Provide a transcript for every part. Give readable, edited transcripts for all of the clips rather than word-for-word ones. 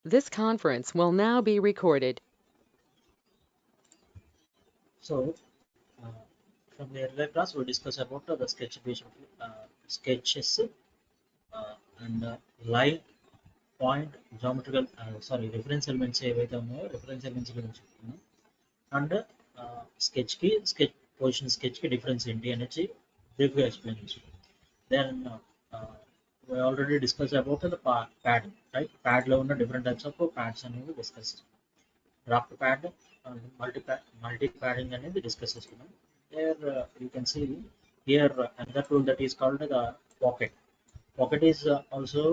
This conference will now be recorded. So, uh, from the earlier class, we discussed about the sketches and line, point, geometrical, reference elements ఏవైతే ఉన్నాయో reference elements గురించి చెప్పుకున్నాం. And sketch position sketch కి difference ఏంటి అనేది బ్రీఫ్గా explain చేసాం. Then we already discussed about the pad, right? Pad లో ఉన్న different types of pads అనేవి discuss draft pad and multi padding అనేది డిస్కస్ చేసుకున్నాం. Here you can see here another tool that is called the pocket. Pocket is also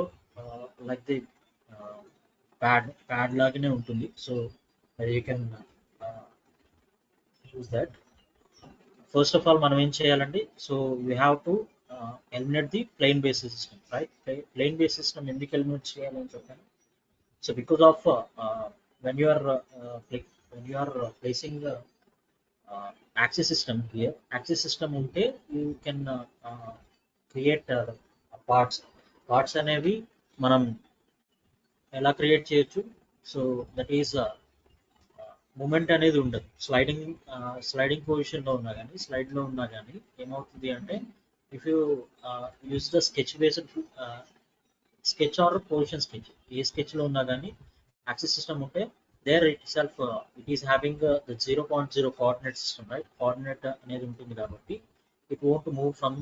like the uh, pad లాగానే ఉంటుంది. So you can uh, use that. First of all, మనం ఏం చేయాలండి? So we have to eliminate the plane based system, right? Plane based system ఎందుకు eliminate చేయాలని చెప్పాను. So because of when you are when you are placing the axis system here, axis system ఉంటే you can create parts అనేవి మనం ఎలా create చేయొచ్చు. So that is moment అనేది ఉండదు. స్లైడింగ్ పొజిషన్లో ఉన్నా కానీ స్లైడ్లో ఉన్నా కానీ ఏమవుతుంది అంటే if you use the sketch based sketch or position sketch ఏ స్కెచ్లో ఉన్నా కానీ యాక్సిస్ సిస్టమ్ ఉంటే there itself it is having the 0.0 coordinate system, right? Coordinate అనేది ఉంటుంది కాబట్టి it won't move from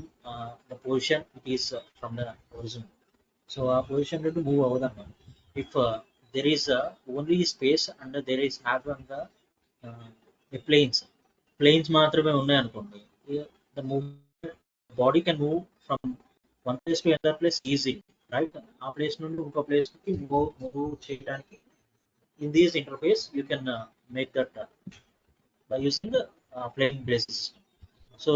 the position it is from the origin. So ఆ position నుండి మూవ్ అవ్వదన్నమాట. If there is only space and there is having the planes మాత్రమే ఉన్నాయి అనుకోండి, the movement body can move from one place to another place easily, right? ఆ place నుండి ఇంకో place కి మూవ్ చేయడానికి in this interface you can make that by using the plane based system. So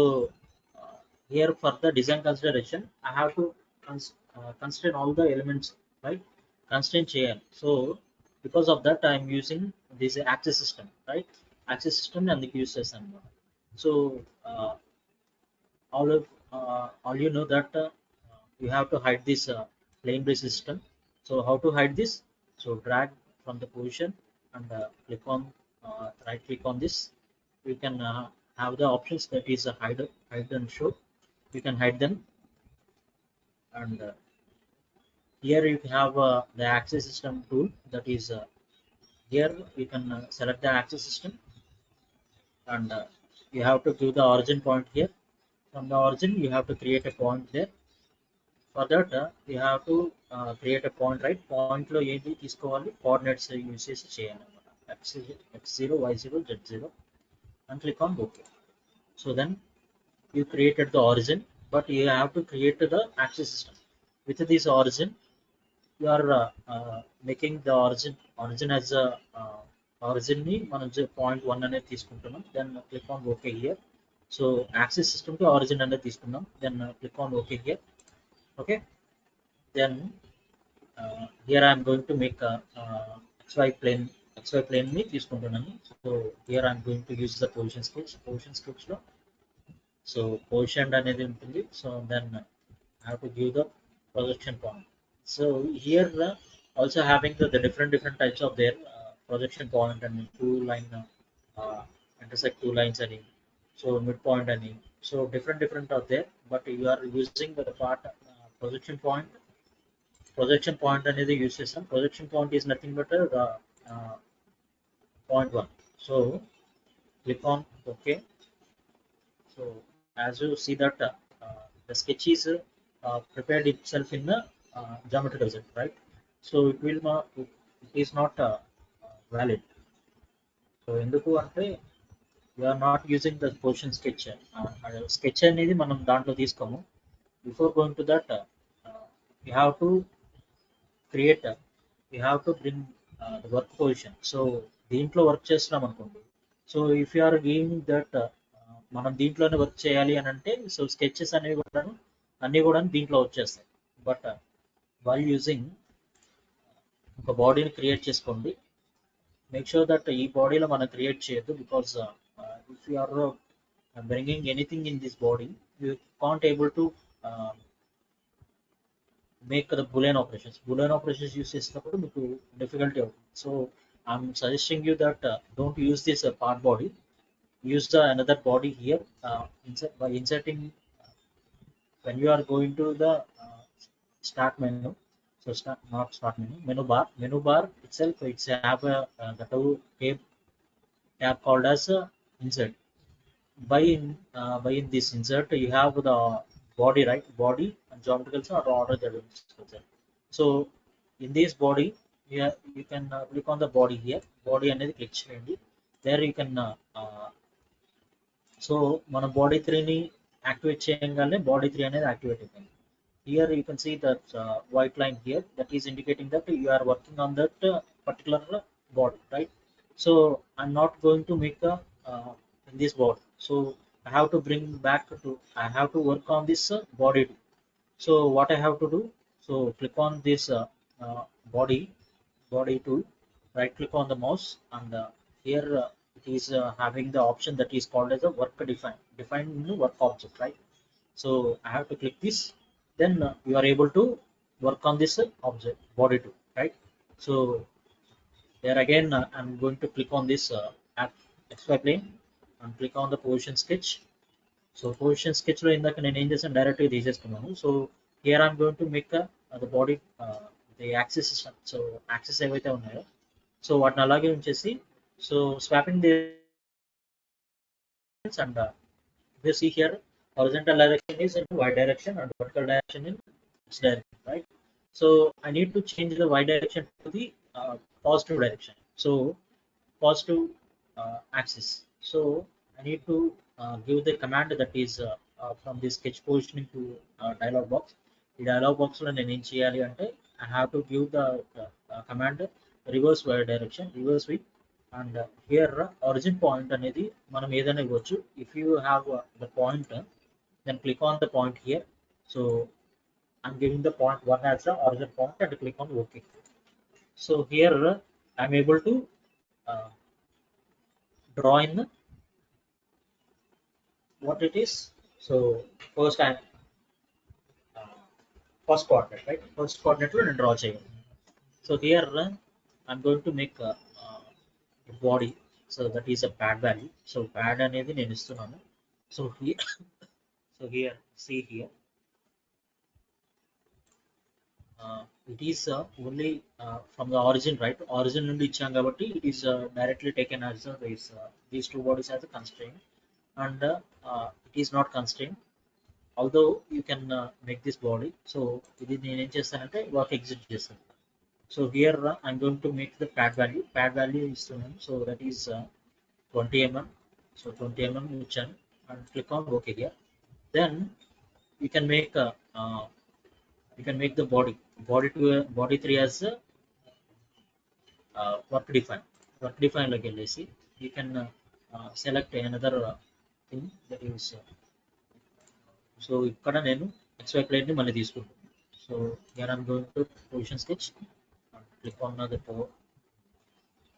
here for the design consideration I have to constrain all the elements, right? Constrain చేయాలి. So because of that I am using this axis system, right? Axis system అందుకు use చేస్తాను అన్నమాట. So uh, all you know that you have to hide this plane based system. So how to hide this? So drag from the position and click on right click on this. You can have the options that is hide and show. You can hide them. And here you have the axis system tool, that is here you can select the axis system and you have to give the origin point here. From the origin you have to create a point there. For that you have to create a point, right? Point లో ఏది తీసుకోవాలి, coordinates use చేసి చేయాలన్నమాట. x0 y0 z0 and click on OK. So then you created the origin, but you have to create the axis system. With this origin you are making the origin as a origin ని మనం point 1 అనేది తీసుకుంటున్నాం. Then click on okay here. So axis system కి origin అనేది తీసుకున్నాం. Then click on okay here. Okay, then here I'm going to make xy plane ని తీసుకుంటున్నాను. So here I'm going to use the position sketch లో. So position అనేది ఉంటుంది. So then I have to give the projection point. So here also having the different types of their projection point and two line intersect two lines and so midpoint and so different are there, but you are using the part projection point అనేది use చేస్తాం. Projection point is nothing but the point 1. So click on OK. So as you see that the sketch is prepared itself in the geometrical set, right? So it is not valid. So ఎందుకు అంటే we are not using the position sketch. Sketch అనేది మనం దాంట్లో తీసుకోము. Before going to that you have to create you have to bring the work position. So దీంట్లో work చేస్తున్నాం అనుకోండి. So if you are giving that మనం దీంట్లోనే work చేయాలి అని అంటే సో స్కెచెస్ అనేవి కూడా అన్నీ కూడా దీంట్లో వచ్చేస్తాయి. బట్ వైల్ యూజింగ్ ఒక బాడీని క్రియేట్ చేసుకోండి. మేక్ షూర్ దట్ ఈ బాడీలో మనం క్రియేట్ చేయొద్దు, because if you are bringing anything in this body you can't able to make the Boolean operations. Boolean operations use చేసినప్పుడు మీకు difficulty అవుతుంది. So I'm suggesting you that don't use this part body. Use the another body here by inserting when you are going to the start menu. So not start menu bar. Menu bar itself it's have the tab called as insert. By in this insert you have the body, right? Body and geometrical or order that. So in this body you can click on the body here. Body అనేది click చేయండి. There you can so మన body 3 ని activate చేయగానే body 3 అనేది activate అయిపోయింది. Here you can see that white line here that is indicating that you are working on that particular body, right? So I'm not going to make a in this body. So I have to bring back to I have to work on this body too. So what I have to do, so click on this uh, body body tool, right click on the mouse, and here it is having the option that is called as a work define new work object, right? So I have to click this, then you are able to work on this object body too, right? So there again I'm going to click on this XY plane and click on the position sketch. So position sketch లో ఇందాక నేను ఏం చేశాను డైరెక్ట్గా తీసేసుకున్నాను. So here I'm going to make the body the axis. So axis ఏవైతే ఉన్నాయో so వాటిని అలాగే ఉంచేసి so swapping the and you see here horizontal direction is in y direction and vertical direction in x direction, right? So I need to change the y direction to the positive direction, so positive axis. So I need to give the command that is from the sketch positioning to dialog box. The dialog box lo nenu em cheyali ante I have to give the command reverse y direction, reverse v, and here origin point అనేది మనం ఏదైనా ఇవ్వచ్చు. If you have the point, then click on the point here. So I'm giving the point 1 as the origin point and click on OK. So here I'm able to draw in what it is. So first I'm first coordinate, right? First coordinate lo draw cheyali. So here I'm going to make a body. So that is a pad value. So pad అనేది నేను ఇస్తున్నాను. So here so here see here it is only from the origin, right? Origin నుండి ఇచ్చాం కాబట్టి it is directly taken as these two bodies as a constraint, and it is not constraint, although you can make this body. So ఇది నేను ఏం చేస్తానంటే work exit చేస్తాను. So here I'm going to make the pad value ఇస్తున్నాను. So that is 20 mm. So 20 mm ఇచ్చాను and click on OK here. Then you can make the body 3 as work define loki వెళ్ళేసి you can select another thing that is so ఇక్కడ నేను XY plane ని మళ్ళీ తీసుకుంటాను. So here I'm going to position sketch and click on the port.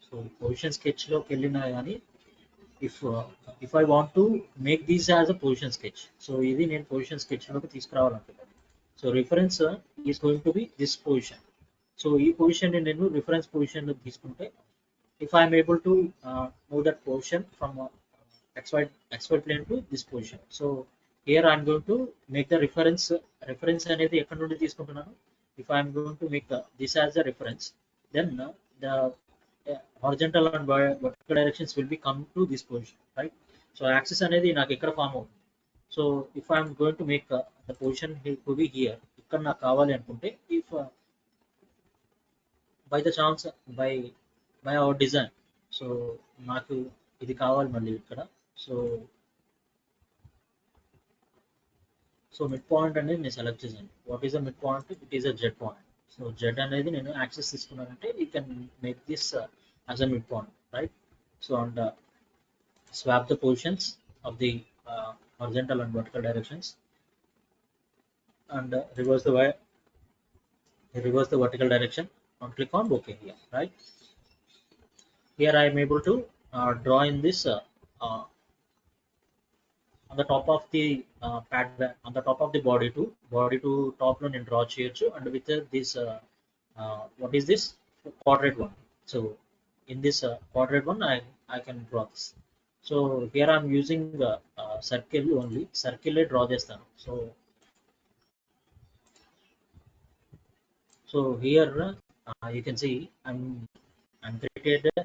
So position sketch లోకి వెళ్ళినా కానీ if I want to make this as a position sketch, so ఇది నేను position sketch లోకి తీసుకురావాలనుకుంటున్నాను. So reference is going to be this position. So ఈ position ని నేను reference position లో తీసుకుంటే if I am able to move that position from XY plane to this position. So here I am going to make the reference అనేది ఎక్కడ నుండి తీసుకుంటున్నాను. If I am going to make this as a reference, then the horizontal and vertical directions will be come to this position, right? So axis అనేది నాకు ఎక్కడ form అవుతుంది. So if I am going to make the position to be here, ఇక్కడ నాకు కావాలి అనుకుంటే if by the chance by our design, so నాకు ఇది కావాలి మళ్ళీ ఇక్కడ. సో మిడ్ పాయింట్ అనేది నేను సెలెక్ట్ చేశాను. What is the mid point? It is a Z point. So Z అనేది నేను యాక్సెస్ తీసుకున్నానంటే you can make this as a mid point, right? So and swap the positions of the horizontal and vertical directions, and reverse the vertical direction and click on OK here, right? Here I am able to draw in this on the top of the on the top of the body to top లో నేను draw చేయొచ్చు and with this what is this quadrant one. So in this quadrant one I can draw this. So here I'm using circle only, circle draw చేస్తాను. So here you can see I'm created a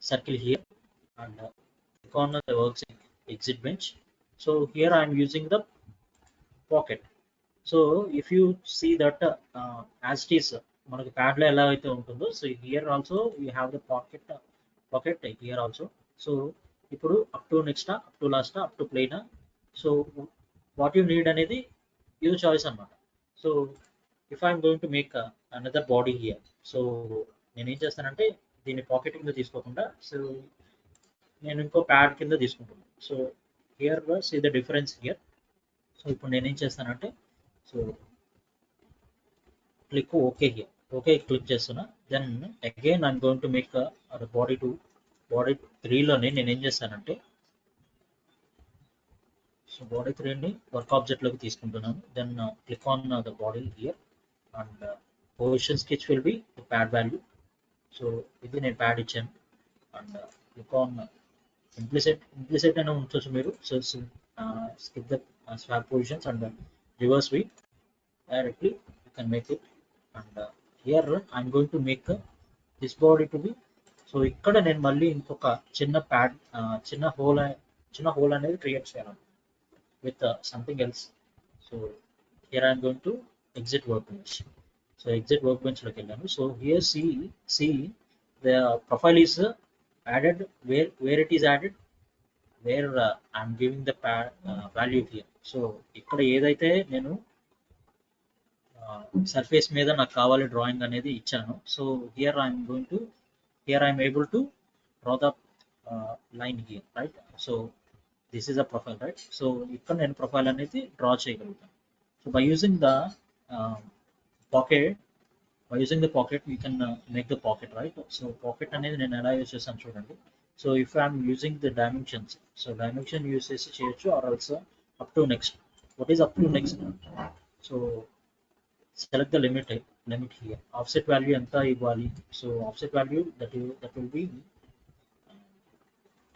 circle here and click on the works exit bench. So here I'm using the pocket. So if you see that as it is మనకి pad లో ఎలా అయితే ఉంటుందో, so here also you have the pocket here also. So ఇప్పుడు up to next up to last up to plane, so what you need అనేది use choice అనమాట. So if I'm going to make another body here, so నేను ఏం చేస్తానంటే దీన్ని pocket కింద తీసుకోకుండా so నేను ఇంకో ప్యాడ్ కింద తీసుకుంటున్నాను. So here see the difference here. So ఇప్పుడు నేనేం చేస్తానంటే so click okay here, okay click చేస్తున్నా. Then again I'm going to make body 2, body 3లోనే నేను ఏం చేస్తానంటే సో బాడీ 3ని వర్క్ ఆబ్జెక్ట్లోకి తీసుకుంటున్నాను. Then click on the body here and position sketch will be the pad value. So ఇది నేను ప్యాడ్ ఇచ్చాను అండ్ క్లిక్ ఆన్ ఇంప్లిసిట్ అయినా ఉంచవచ్చు మీరు. So skip the swap positions and reverse V directly you can make it. And here I'm going to make this body to be, so ఇక్కడ నేను మళ్ళీ ఇంకొక చిన్న ప్యాడ్ చిన్న హోల్ అనేది క్రియేట్ చేయాలి with something else. So here I'm going to exit workbench. So exit workbench లోకి వెళ్ళాను. So here see the profile is added, where it is added, where I'm giving the value here. So ఇక్కడ ఏదైతే నేను surface మీద నాకు కావాలి drawing అనేది ఇచ్చాను. So here I'm able to draw the line here, right. So this is a profile, right. So ఇక్కడ నేను ప్రొఫైల్ అనేది డ్రా చేయగలుగుతాను. So by using the pocket you can make the pocket, right. So pocket అనేది నేను ఎలా use చేస్తాను చూడండి. So if I'm using the dimensions, so dimension use చేసి చేయొచ్చు or also up to next. What is up to next? So select the limit here. Offset value enta ఇవ్వాలి. So offset value that will be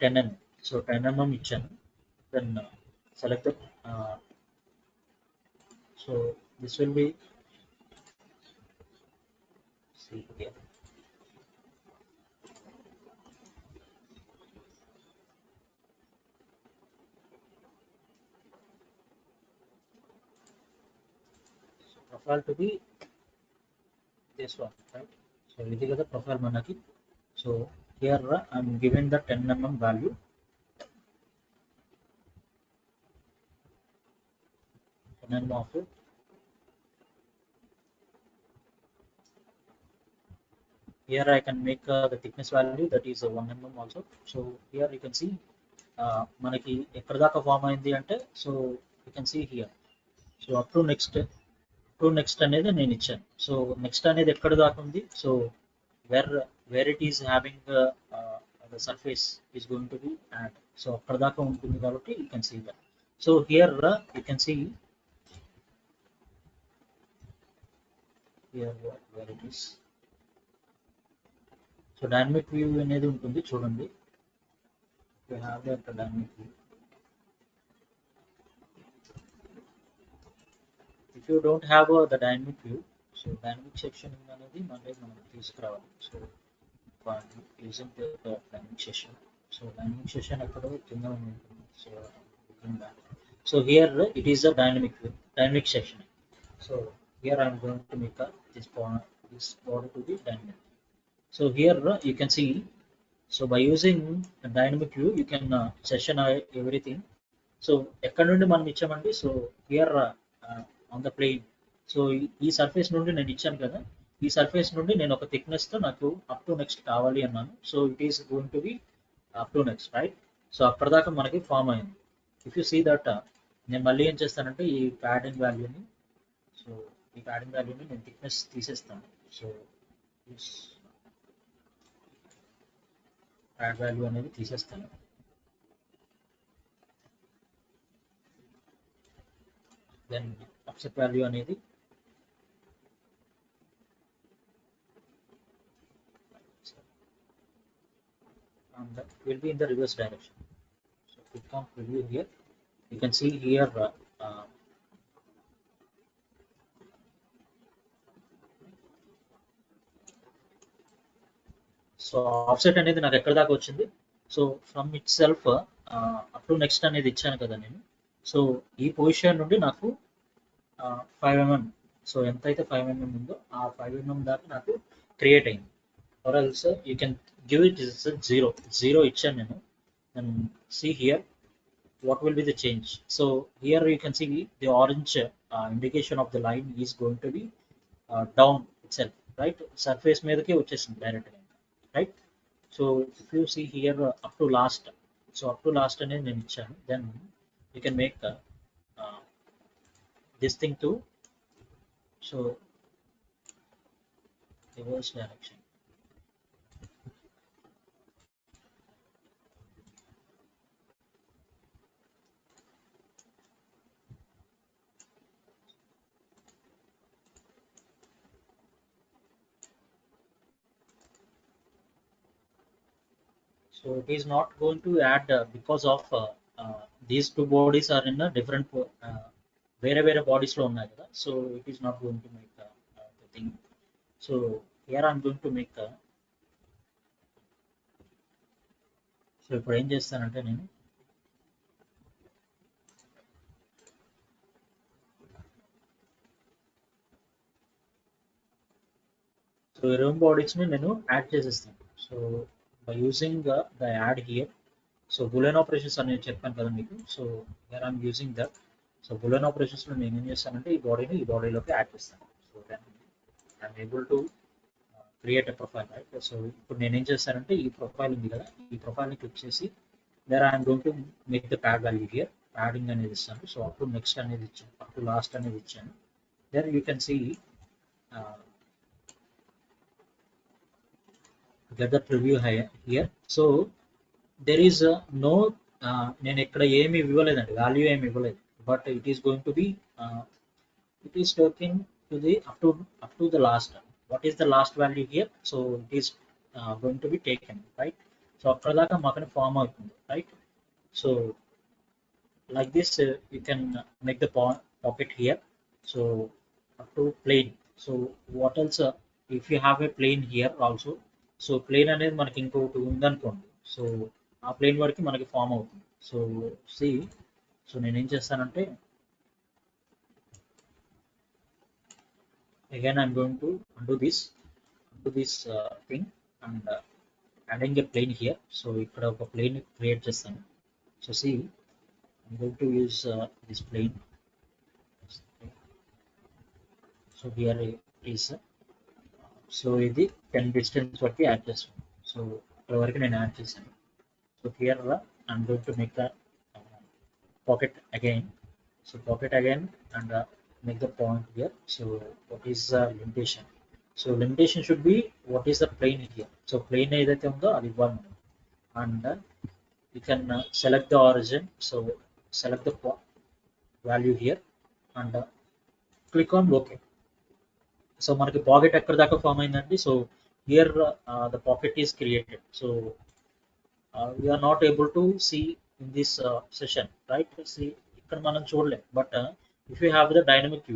10 mm. So 10 mm ఇచ్చాను. Then select the so this will be, see here. Profile to be this one, right. So ఇది కదా profile మనకి. So here I'm giving the 10 mm value. Of it. Here I can make the thickness value, that is 1 mm also. So here you can see మనకి ఎక్కడ దాకా form అయింది అంటే, so you can see here. So up to next అనేది నేను ఇచ్చాను. So next అనేది ఎక్కడ దాకా ఉంది? So where it is having the surface is going to be add. So అక్కడ దాకా ఉంటుంది కాబట్టి you can see that. So here you can see here where it is. So dynamic view అనేది ఉంటుంది చూడండి. You have that dynamic view. If you don't have the dynamic view, so dynamic section అనేది మళ్ళీ మనం తీసుకురావాలి. So using the dynamic section, so dynamic section ఎక్కడో కింద ఉంటుంది. So here it is a dynamic section. So here I am going to make this border to be dynamic. So here you can see, so by using the dynamic view you can section everything. So ఎక్కడ నుండి మనం ఇచ్చామండి? So here on the plane. So ఈ surface నుండి నేను ఇచ్చాను కదా, ఈ సర్ఫేస్ నుండి నేను ఒక థిక్నెస్తో నాకు అప్ టు నెక్స్ట్ కావాలి అన్నాను. So it is going to be up to next, right. So అప్పటిదాకా మనకి ఫామ్ అయింది. ఇఫ్ యూ సీ దట్, నేను మళ్ళీ ఏం చేస్తానంటే ఈ ప్యాడింగ్ వాల్యూని నేను థిక్నెస్ తీసేస్తాను. సో ప్యాడ్ వాల్యూ అనేది తీసేస్తాను. దెన్ ఆఫ్సెట్ వాల్యూ అనేది and will be in the reverse direction. So click on preview here. You can see here so offset అనేది నాకు ఎక్కడ దాకా వచ్చింది. So from it self up to next అనేది ఇచ్చాను కదా నేను. సో ఈ పొజిషన్ నుండి నాకు 5 mm, సో ఎంతైతే 5 mm ఉందో ఆ 5 mm దాకా నాకు క్రియేట్ అయింది. Or else you can give it is zero ఇచ్చాను నేను. And see here what will be the change. So here you can see the orange indication of the line is going to be down itself, right? Surface మీదకి వచ్చేసింది direct గా, right? So if you see here up to last, so up to last అనేది నేను ఇచ్చాను. Then you can make this thing to so reverse direction. So it is not going to add because of these two bodies are in a different వేరే bodies లో ఉన్నాయి కదా. So it is not going to make the thing. So here I'm going to make so ఇప్పుడు ఏం చేస్తానంటే నేను so ఈ రెండు బాడీస్ ని నేను యాడ్ చేసేస్తాను. So by using the add here, so Boolean operations అనేది చెప్పాను కదా మీకు. So here I'm using that. So Boolean operations లో నేను ఏం చేస్తానంటే ఈ బాడీని ఈ బాడీలోకి యాడ్ చేస్తాను. So then I'm able to create a profile, right? So ఇప్పుడు నేను ఏం చేస్తానంటే ఈ ప్రొఫైల్ ఉంది కదా, ఈ ప్రొఫైల్ని క్లిక్ చేసి there I'm going to make the pad value here. Padding అనేది ఇస్తాను. సో అప్ టు నెక్స్ట్ అనేది ఇచ్చాను, అప్ టు లాస్ట్ అనేది ఇచ్చాను. Then you can see get the preview here. So there is no నేను ఇక్కడ ఏమి ఇవ్వలేదండి, వాల్యూ ఏమి ఇవ్వలేదు. But it is going to B it is taking to the up to the last. What is the last value here? So it is going to be taken, right? So అక్కడ దాకా మాకు form అవుతుంది, right? So like this you can make the pocket here. So up to plane. So what else if you have a plane here also, so plane అనేది మనకి ఇంకొకటి ఉందనుకోండి, so ఆ plane వరకు మనకి ఫామ్ అవుతుంది. సో సి, సో నేను ఏం చేస్తానంటే again I'm going to undo this thing and adding a plane here. So ఇక్కడ ఒక ప్లేన్ క్రియేట్ చేస్తాను. So see I'm going to use this plane. So here is, so ఇది 10 distance వరకు add చేస్తాను. So ఇక్కడ వరకు నేను యాడ్ చేశాను. So here I'm going to make the pocket again. So pocket again and make the point here. So what is the limitation? So limitation should be what is the plane here. So plane ఏదైతే ఉందో అది ఇవ్వాలి. And you can select the origin. So select the value here and click on OK. So మనకి pocket ఎక్కడ దాకా form అయిందండి. So here the pocket is created. So we're not able to see in this session, right? See ఇక్కడ మనం చూడలేం. But if you have the dynamic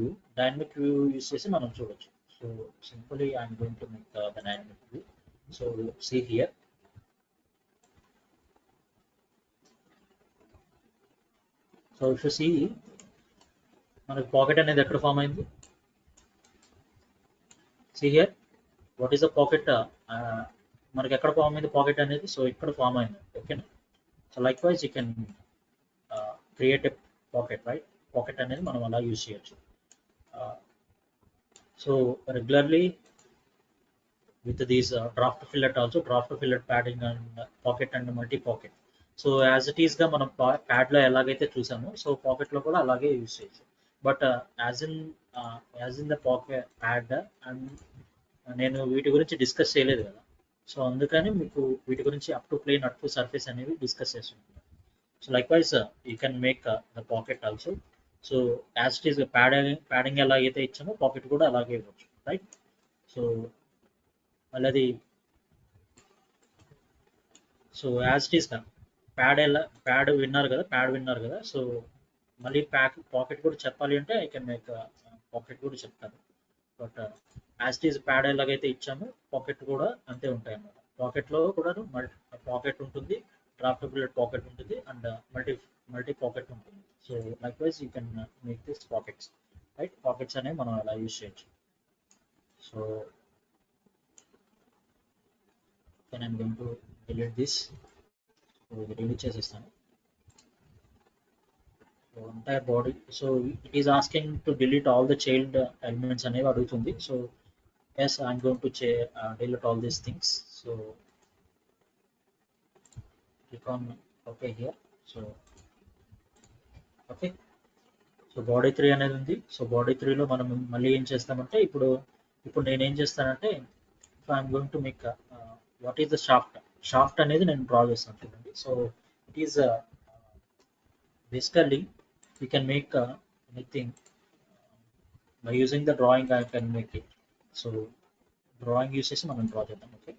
view use చేసి మనం చూడొచ్చు. So simply I'm going to make the dynamic view. So see here, so if you see మనకి pocket అనేది ఎక్కడ form అయింది. See here, what is the pocket? మనకి ఎక్కడ form అయింది పాకెట్ అనేది. సో ఇక్కడ ఫామ్ అయింది, ఓకేనా? So like wise you can create a pocket, right? Pocket అనేది మనం అలా యూజ్ చేయొచ్చు. So regularly with these draft fillet also, draft fillet padding and pocket and multi pocket. So as it ఈస్గా మనం ప్యాడ్లో ఎలాగైతే చూసామో, సో పాకెట్లో కూడా అలాగే యూజ్ చేయొచ్చు. But as in the pocket pad and నేను వీటి గురించి డిస్కస్ చేయలేదు కదా. సో అందుకని మీకు వీటి గురించి up to plane, up to surface అనేవి డిస్కస్ చేస్తున్నాను. So like wise you can make the pocket also. So as it is padding ఎలాగైతే ఇచ్చామో పాకెట్ కూడా అలాగే ఇవ్వచ్చు, రైట్? సో మళ్ళీ అది so as it is pad విన్నారు కదా. సో మళ్ళీ పాకెట్ కూడా చెప్పాలి అంటే ఐ కెన్ మేక్ పాకెట్ కూడా చెప్తాను. But as it is pad ఎలాగైతే ఇచ్చామో పాకెట్ కూడా అంతే ఉంటాయి అన్నమాట. పాకెట్లో కూడా పాకెట్ ఉంటుంది, డ్రాఫ్టబుల్ పాకెట్ ఉంటుంది, అండ్ మల్టీ మల్టీ పాకెట్ ఉంటుంది. So like wise you can make this pockets, right? Pockets అనేవి మనం అలా యూజ్ చేయొచ్చు. So then I'm going to delete this. So ఇది డిలీట్ చేసేస్తాను. So entire body. So it is asking to delete all the child elements అనేవి అడుగుతుంది. So yes, I'm going to delete all these things. So click on OK here. So okay. So body 3 అనేది ఉంది. So body 3లో మనం మళ్ళీ ఏం చేస్తామంటే ఇప్పుడు నేను ఏం చేస్తానంటే I'm going to make what is the shaft అనేది నేను డ్రా చేస్తాను చూడండి. So it is basically you can make anything by using the drawing. I can make it. So drawing use చేసి మనం డ్రా చేద్దాం. Okay.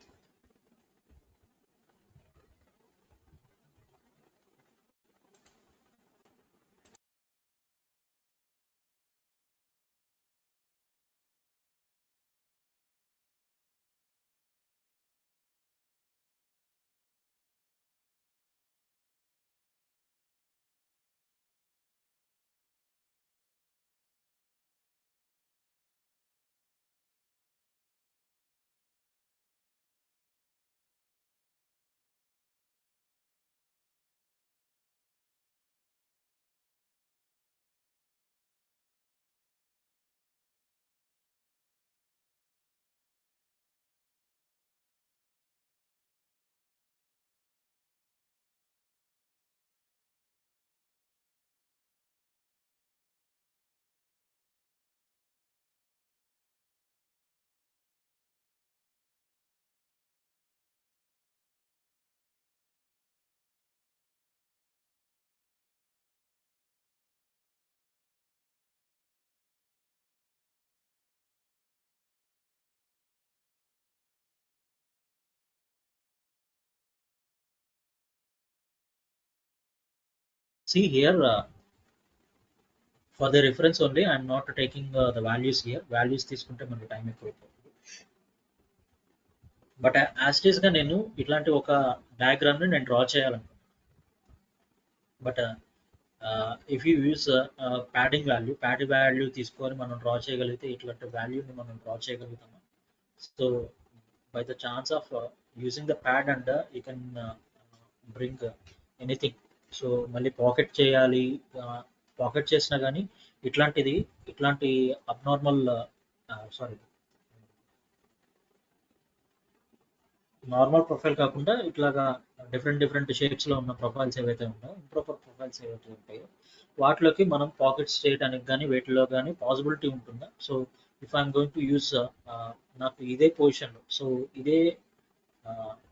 See here, for the reference only, I'm not taking the values here. Values తీసుకుంటే మనకి time ఎక్కువ అయిపోతుంది. But as it ఈస్గా నేను ఇట్లాంటి ఒక డయాగ్రామ్ని నేను డ్రా చేయాలనుకుంటున్నాను. But if you use padding value తీసుకొని మనం డ్రా చేయగలిగితే ఇట్లాంటి వాల్యూని మనం డ్రా చేయగలుగుతాము. So by the chance of using the pad and you can bring anything. So మళ్ళీ పాకెట్ చేసినా కానీ ఇట్లాంటి అబ్నార్మల్ సారీ నార్మల్ ప్రొఫైల్ కాకుండా ఇట్లాగా డిఫరెంట్ షేప్స్లో ఉన్న ప్రొఫైల్స్ ఏవైతే ఉన్నాయో, ఇంప్రాపర్ ప్రొఫైల్స్ ఏవైతే ఉంటాయో వాటిలోకి మనం పాకెట్స్ చేయడానికి కానీ వేటిలో కానీ పాసిబిలిటీ ఉంటుందా. So if I'm going to use నాకు ఇదే పొజిషన్లో, సో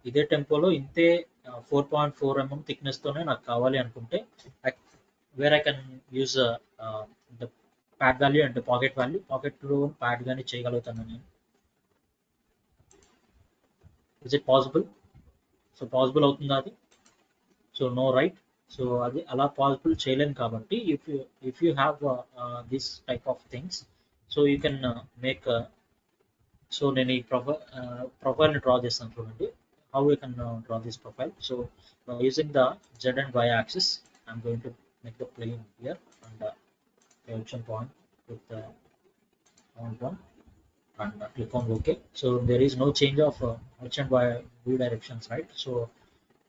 ఇదే టెంపోలో ఇంతే 4.4 mm థిక్నెస్తోనే నాకు కావాలి అనుకుంటే where I can use the pad value and పాకెట్లో ప్యాడ్ కానీ చేయగలుగుతాను నేను. Is it possible? So possible అవుతుందా అది? So no, right? సో అది అలా పాసిబుల్ చేయలేను కాబట్టి if you have this type of things, so you can make. So నేను ఈ ప్రొఫైల్ని డ్రా చేస్తాను చూడండి. How you can draw this profile. So using the Z and Y axis, I'm going to make the plane here and junction point with the on one and click on OK. So there is no change of H and Y directions, right? So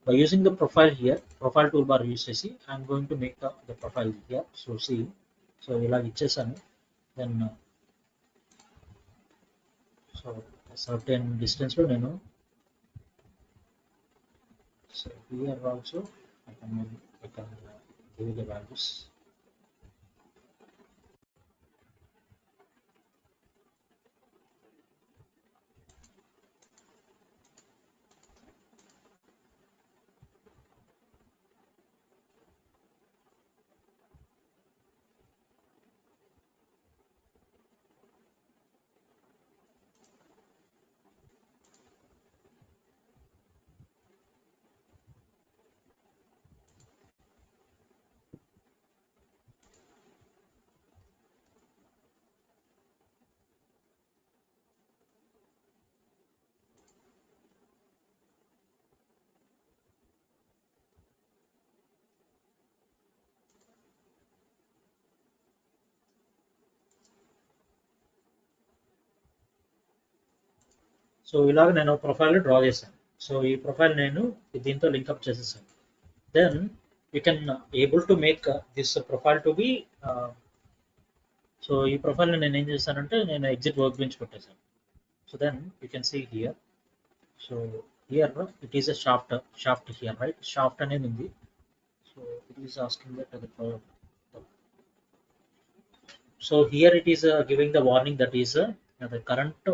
by using the profile here, profile toolbar use చేసి I'm going to make the profile here. So see, so ఇలా ఇచ్చేసాను. Then so certain distance లో నేను so here also I can give the values. So ఇలాగ నేను profile draw చేశాను. So ఈ profile నేను దీంతో లింకప్ చేసేసాను. Then you can able to make this profile to be. So ఈ ప్రొఫైల్ నేను ఏం చేశానంటే నేను ఎగ్జిట్ వర్క్ బెంచ్ కొట్టేశాను. So then you can see here. So here it is a shaft here, right? Shaft అనేది ఉంది. So it is asking that so here it is giving the warning that is the current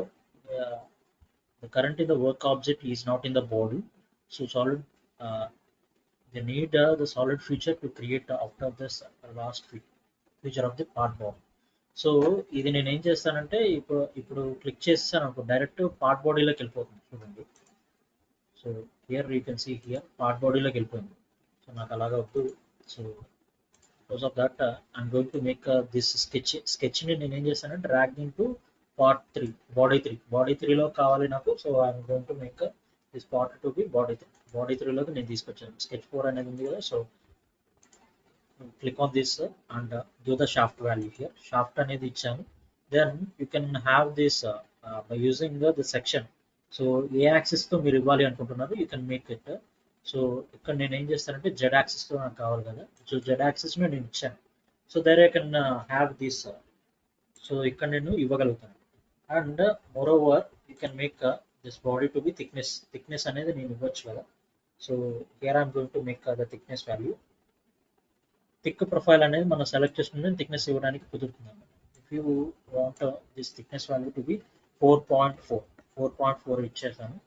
in the work object is not in the body. So solid, they need the solid feature to create after this last feature of the part body. So ఇది నేను ఏం చేస్తానంటే ఇప్పుడు click చేస్తాను అనుకో, direct part బాడీలోకి వెళ్ళిపోతుంది చూడండి. So here you can see here part బాడీలోకి వెళ్ళిపోయింది. సో నాకు అలాగా వద్దు. So because of that I'm going to make this sketch ని నేను ఏం చేస్తానంటే డ్రాగ్ ఇంటూ పార్ట్ 3 బాడీ 3 లో కావాలి నాకు. So I'm going to make this part to be body 3 లోకి నేను తీసుకొచ్చాను. స్కెచ్ 4 అనేది ఉంది కదా. So click on this and give the shaft value here. Shaft అనేది ఇచ్చాను. Then you can have this by using the section. So a axis తో మీరు ఇవ్వాలి అనుకుంటున్నారు యూ కెన్ మేక్ ఇట్. సో ఇక్కడ నేను ఏం చేస్తానంటే జెడ్ యాక్సిస్తో నాకు కావాలి కదా. సో జెడ్ యాక్సిస్లో నేను ఇచ్చాను. So there I can have this. So ఇక్కడ నేను ఇవ్వగలుగుతాను. And moreover you can make this body to be thickness అనేది నేను ఇవ్వచ్చు కదా. So here I'm going to make the thickness value. Thick profile అనేది మనం సెలెక్ట్ చేసుకుంటే థిక్నెస్ ఇవ్వడానికి కుదురుతుంది అన్నమాట. If you want this thickness value to be 4.4 ఇచ్చేసాను.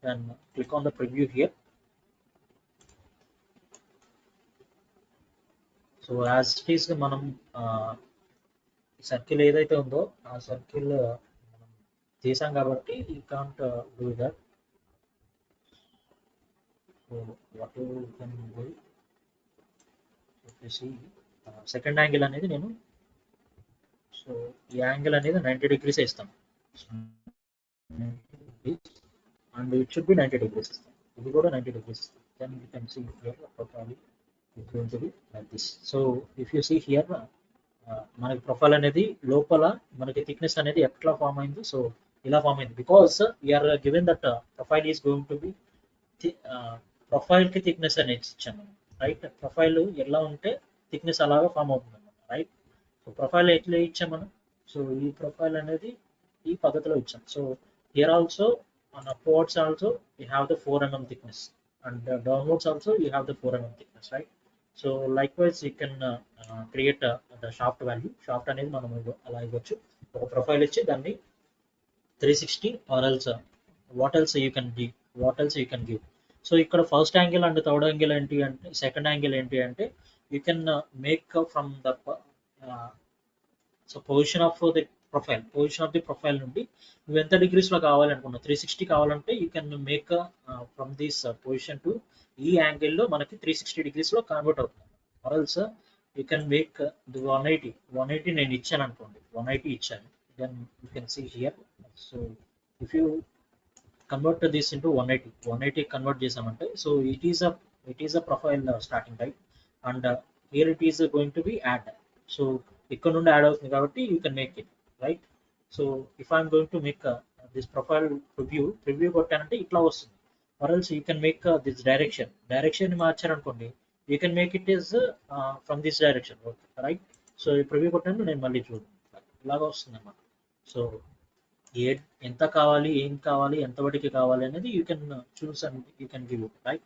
Then click on the preview here. So as it is మనం circle ఏదైతే ఉందో ఆ సర్కిల్ మనం చేసాం కాబట్టి you can't do that. So what you can do వచ్చేసి సెకండ్ యాంగిల్ అనేది నేను, సో ఈ యాంగిల్ అనేది 90 degrees ఇస్తాం. And it should be 90 degrees ఇస్తాం. ఇది కూడా 90 degrees ఇస్తాం. Then you can see here profile is going to be like this. So if you see here మనకి ప్రొఫైల్ అనేది లోపల మనకి థిక్నెస్ అనేది ఎట్లా ఫామ్ అయింది. సో ఇలా ఫామ్ అయింది because we're given that profile is going to be profile కి థిక్నెస్ అనేది ఇచ్చాను, రైట్? ప్రొఫైల్ ఎలా ఉంటే థిక్నెస్ అలాగా ఫామ్ అవుతుంది అన్నమాట, రైట్? సో ప్రొఫైల్ ఎట్లా ఇచ్చాం మనం. సో ఈ ప్రొఫైల్ అనేది ఈ పద్ధతిలో ఇచ్చాం. So here also on upwards also you have the 4 mm thickness, and downwards also you have the 4 mm thickness, right? So likewise you can create the shaft value. Shaft అనేది మనం అలా ఇవ్వచ్చు. ఒక ప్రొఫైల్ ఇచ్చి దాన్ని 360 or else what else you can give. So ఇక్కడ first angle and third angle ఏంటి అంటే, సెకండ్ యాంగిల్ ఏంటి అంటే you can make from the so position of the profile నుండి నువ్వు ఎంత డిగ్రీస్లో కావాలనుకున్నావు. 360 కావాలంటే you can make from this position to ఈ యాంగిల్లో మనకి 360 degreesలో కన్వర్ట్ అవుతుంది. ఆర్ఎల్స్ యూ కెన్ మేక్ ది 180 నేను ఇచ్చాను అనుకోండి, 180 ఇచ్చాను. Then you can see here. So if you convert this into 180 convert చేసామంటే so it is a profile starting, right? And here it is going to be add. So ఇక్కడ నుండి add అవుతుంది కాబట్టి you can make it, right? So if I'm going to make this profile preview కొట్టానంటే ఇట్లా వస్తుంది. Or else you can make this direction మార్చారనుకోండి, you can make it is from this direction, right? So ఈ preview కొట్టాను నేను మళ్ళీ చూడండి ఇలాగా వస్తుంది అన్నమాట. సో ఎంత కావాలి, ఏం కావాలి, ఎంతవరకు కావాలి అనేది you can choose and you can give it, right?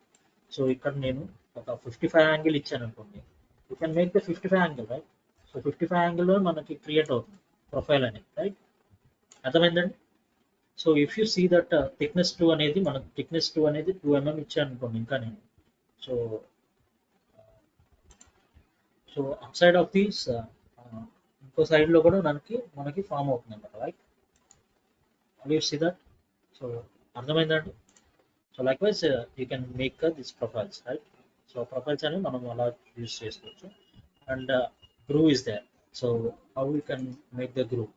So ఇక్కడ నేను ఒక 55 యాంగిల్ ఇచ్చాను అనుకోండి, you can make the 55 angle, right? So 55 యాంగిల్లో మనకి క్రియేట్ అవుతుంది ప్రొఫైల్ అనేది, రైట్? అర్థమైందండి? So if you see that thickness 2 అనేది 2 mm ఇచ్చాను అనుకోండి. ఇంకా నేను so up side of these ఇంకో సైడ్లో కూడా మనకి ఫామ్ అవుతుంది అన్నమాట, right? You see that? So అర్థమైందండి? So likewise you can make this profiles, right? So profiles అనేవి మనం అలా యూజ్ చేసుకోవచ్చు. And groove is there. So how we can make the groove?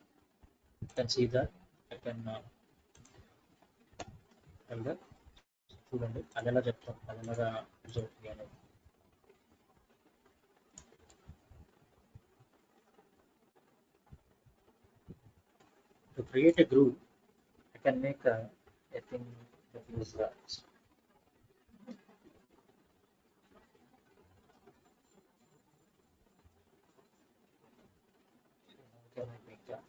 You can see that. I can tell that. చూడండి అది ఎలా చెప్తాం, అది ఎలాగా యూజ్ అవుతుంది అనేది. To create a groove I can make I think that is can I make that?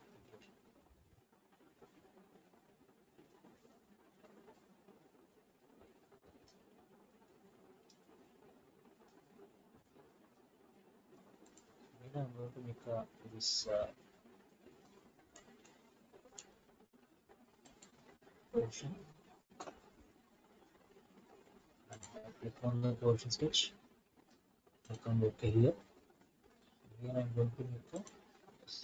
Then I'm going to make this portion and click on the portion sketch. Click on OK here. Here I'm going to make this,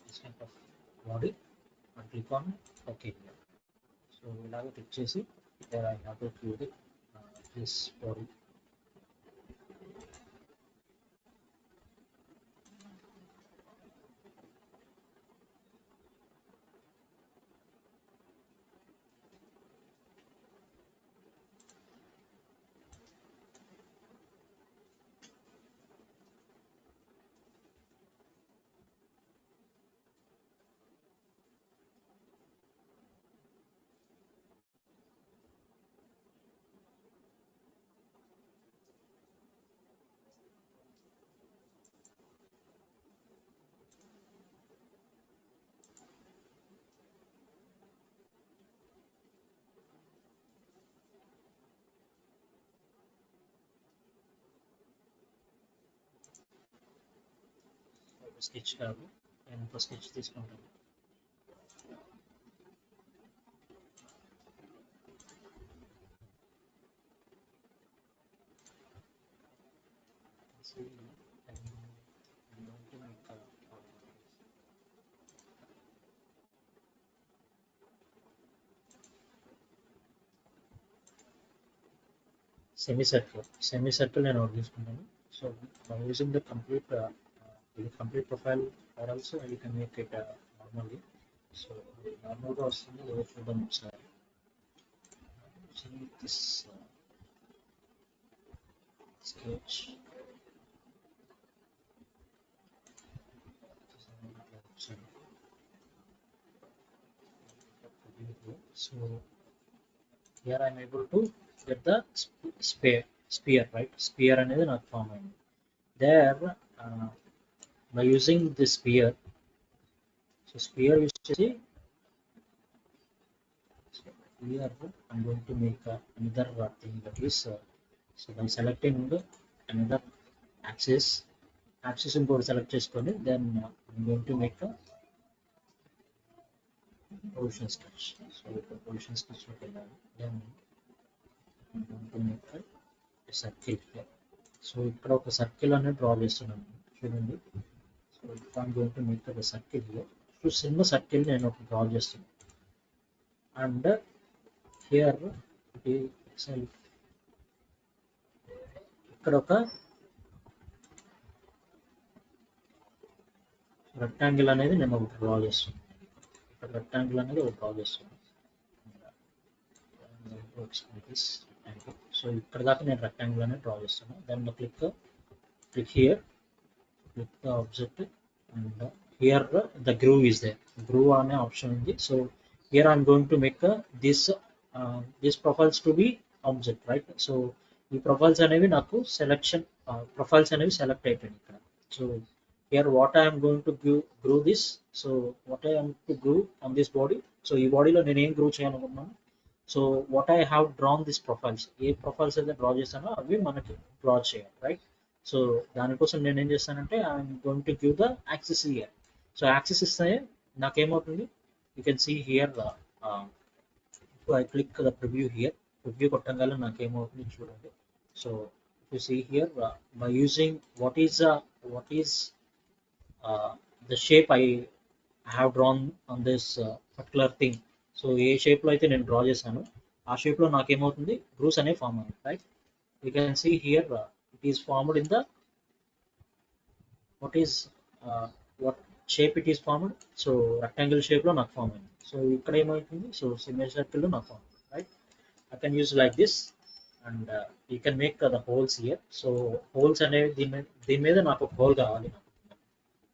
this kind of body and click on OK here. So ఇలాగ click చేసి there I have to create this body. Sketch కాదు నేను ఒక sketch తీసుకుంటాను. See, I'm going to make a semicircle నేను ఒకటి తీసుకుంటాను. So by using the complete profile or also you can make it normally. So నార్మల్గా వస్తుంది ఏదో చూద్దాం ఒకసారి. See this sketch. So here I am able to get the sphere, right? Sphere అనేది నాకు ఫామ్ అయింది. There by using this sphere, so sphere use చేసి here I'm going to make another thing, that is so by selecting another axis ఇంకోటి select చేసుకొని then I'm going to make a position sketch. So position sketch లోకి వెళ్ళాలి. Then I'm going to make a circle here. So ఇక్కడ ఒక circle అనేది draw చేస్తున్నాను చూడండి. So I'm going to make a circle here. So చిన్న circle నేను ఒక డ్రా చేస్తున్నాను. అండ్ హియర్ ఇక్కడ ఒక రెక్టాంగిల్ అనేది నేను ఒకటి డ్రా చేస్తున్నాను. ఇక్కడ రెక్టాంగిల్ అనేది ఒకటి డ్రా చేస్తున్నాను. సో ఇక్కడ దాకా నేను రెక్టాంగిల్ అనేది డ్రా చేస్తున్నాను. దాన్ని click here, click the object and here the groove is there. Groove అనే ఆప్షన్ ఉంది. So here I'm going to make this profiles to be object, right? So ఈ ప్రొఫైల్స్ అనేవి నాకు ప్రొఫైల్స్ అనేవి సెలెక్ట్ అయిపోయింది ఇక్కడ. So here what I am going to grow this, so what I am to grow on this body. So ఈ బాడీలో నేను ఏం గ్రూ చేయాలనుకున్నాను. So what I have drawn this profiles, A profiles అయితే డ్రా చేస్తానో అవి మనకి డ్రా చేయాలి, రైట్? సో దానికోసం నేను ఏం చేస్తానంటే I'm going to give the axis here. So axis ఇస్తే నాకేమవుతుంది, you can see here I click the preview here. Preview కొట్టంగానే నాకేమవుతుంది చూడండి. So you see here by using what is the shape I have drawn on this particular thing. So ఏ షేప్లో అయితే నేను draw చేశాను ఆ షేప్లో నాకేమవుతుంది, గ్రూవ్స్ అనేవి ఫామ్ అయ్యాయి, right? You can see here it is formed in the what shape it is formed. So rectangle షేప్లో నాకు ఫామ్ అయింది. సో ఇక్కడ ఏమవుతుంది, సో సిమిలర్ సర్కిల్లో నాకు ఫామ్ అయింది, right? I can use like this and you can make the holes here. So holes అనేవి దీని మీద నాకు ఒక హోల్ కావాలి.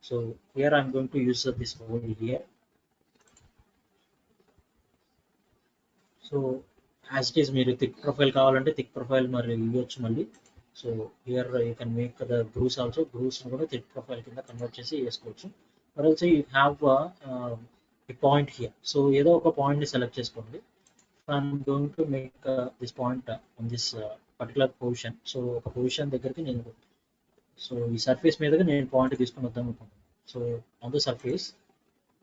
So here I'm going to use this hole here. So as it is, మీరు థిక్ ప్రొఫైల్ కావాలంటే thick profile మరి ఇవ్వచ్చు మళ్ళీ. So here you can make the grooves also, grooves కూడా థిక్ ప్రొఫైల్ కింద కన్వర్ట్ చేసి వేసుకోవచ్చు. మరి also you have a point here. So ఏదో ఒక పాయింట్ని సెలెక్ట్ చేసుకోండి. I'm going to make this point on this particular position. So ఒక పొజిషన్ దగ్గరికి నేను, సో ఈ సర్ఫేస్ మీదగా నేను పాయింట్ తీసుకుని వద్దాం అనుకుంటున్నాను. So on the surface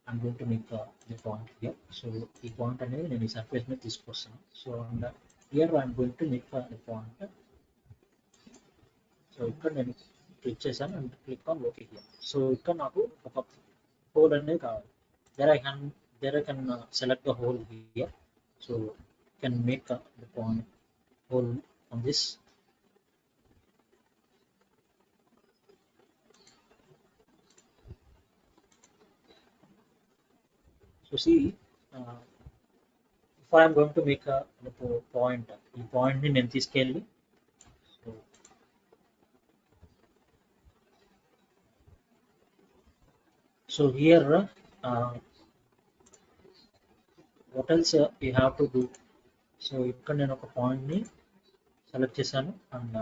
I'm going to make the point here. So the point అనేది నేను ఈ సర్ఫేస్ మీద తీసుకొస్తాను. So and here I'm going to make the point. So ఇక్కడ నేను క్లిక్ చేశాను and click on okay here. So ఇక్కడ నాకు ఒక హోల్ అనేది కావాలి. there I can select the hole here. So can make the point hole on this. So see, if I am going to make a point, ఈ point ని నేను తీసుకెళ్ళి, so here what else you have to do. So ఇక్కడ నేను ఒక point ని select చేశాను and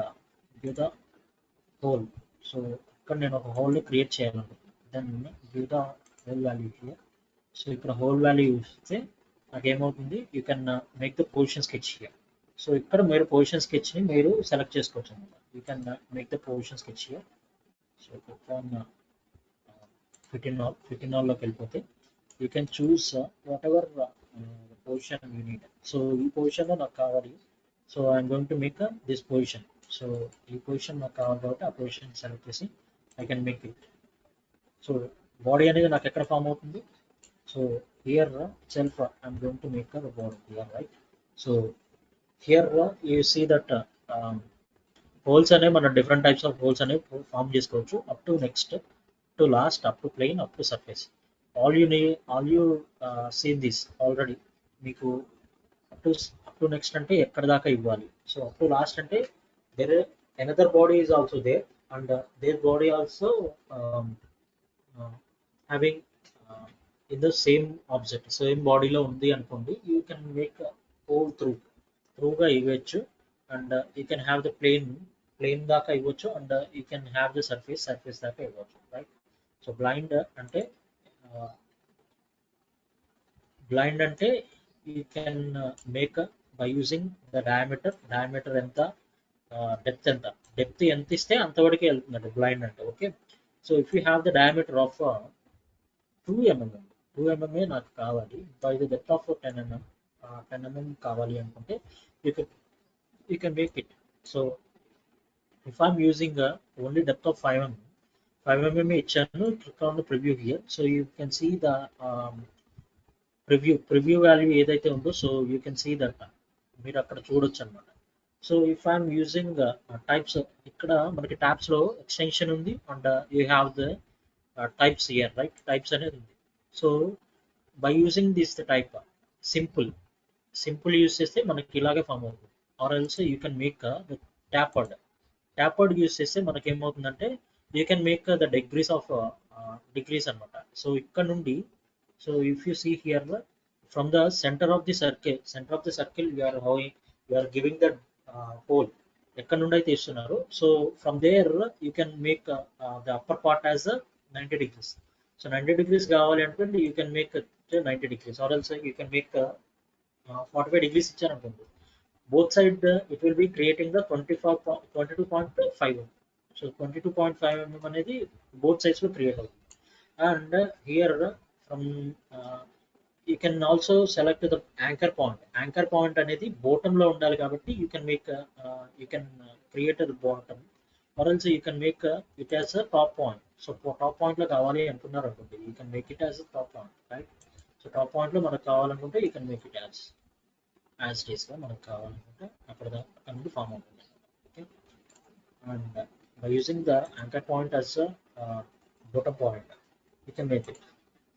give the hole. So ఇక్కడ నేను ఒక హోల్ ని క్రియేట్ చేయాలనుకుంటున్నాను. Then give the hole value here. So ఇక్కడ హోల్ వాల్యూ ఇస్తే నాకు ఏమవుతుంది, you can make the position sketch here. So ఇక్కడ మీరు పొజిషన్ స్కెచ్ని మీరు సెలెక్ట్ చేసుకోవచ్చు అనమాట. You can make the position sketch here. So fit in ఆల్లోకి వెళ్ళిపోతే you can choose what ever position you need. So ఈ పొజిషన్లో నాకు కావాలి. So I'm going to make this position. So ఈ పొజిషన్ నాకు కావాలి కాబట్టి ఆ పొజిషన్ సెలెక్ట్ చేసి I can make it. So body అనేది నాకు ఎక్కడ ఫామ్ అవుతుంది. So here itself I'm going to make a bottom here, right? So here you see that holes ane mana different types of holes ane form chesukochu, up to next to last, up to plane, up to surface. All you see this already. Meeku up to next ante ekkada daaka ivvali. So up to last ante there another body is also there and their body also having in the same object, same body లో ఉంది అనుకోండి. You can make hole త్రూగా ఇవ్వచ్చు and you can have the plane దాకా ఇవ్వచ్చు and you can have the surface దాకా ఇవ్వచ్చు, right? So blind అంటే you can make by using the diameter ఎంత, డెప్త్ ఎంత ఇస్తే అంతవరకే వెళ్తుందండి బ్లైండ్ అంటే. Okay, so if you have the diameter of 2 mm నాకు కావాలి, by the depth of 10 mm కావాలి అనుకుంటే you can make it. So if I'm using only depth of 5 mm ఇచ్చాను. Click on the preview here. So you can see the preview value ఏదైతే ఉందో, so you can see that మీరు అక్కడ చూడొచ్చు అనమాట. So if I'm using types, ఇక్కడ మనకి tabs లో ఎక్స్టెన్షన్ ఉంది and you have the types here, right? Types అనేది ఉంది. So by using this the type simple use చేస్తే మనకి ఇలాగే ఫామ్ అవుతుంది. Or else you can make the tapered use చేస్తే మనకి ఏమవుతుందంటే you can make the degrees అనమాట. సో ఇక్కడ నుండి, so if you see here from the centre of the circle you are giving the hole ఎక్కడ నుండి అయితే ఇస్తున్నారు. So from there you can make the upper part as 90 degrees. So 90 degrees కావాలి అనుకోండి, you can make 90 degrees or else you can make 45 degrees ఇచ్చారనుకోండి. Both side it will be creating the 22.5 mm. So 22.5 mm అనేది both sides లో create అవుతుంది. And here from you can also select the anchor point అనేది bottom లో ఉండాలి కాబట్టి you can create the bottom are else you can make it as a top point. So top point లో కావాలి అనుకున్నారు అనుకోండి, you can make it as a top point, right? So top point లో మనకు కావాలనుకుంటే you can make it as days గా మనకు కావాలనుకుంటే అక్కడ నుండి ఫామ్ అవుతుంది. Okay, and by using the anchor point as bottom point you can make it.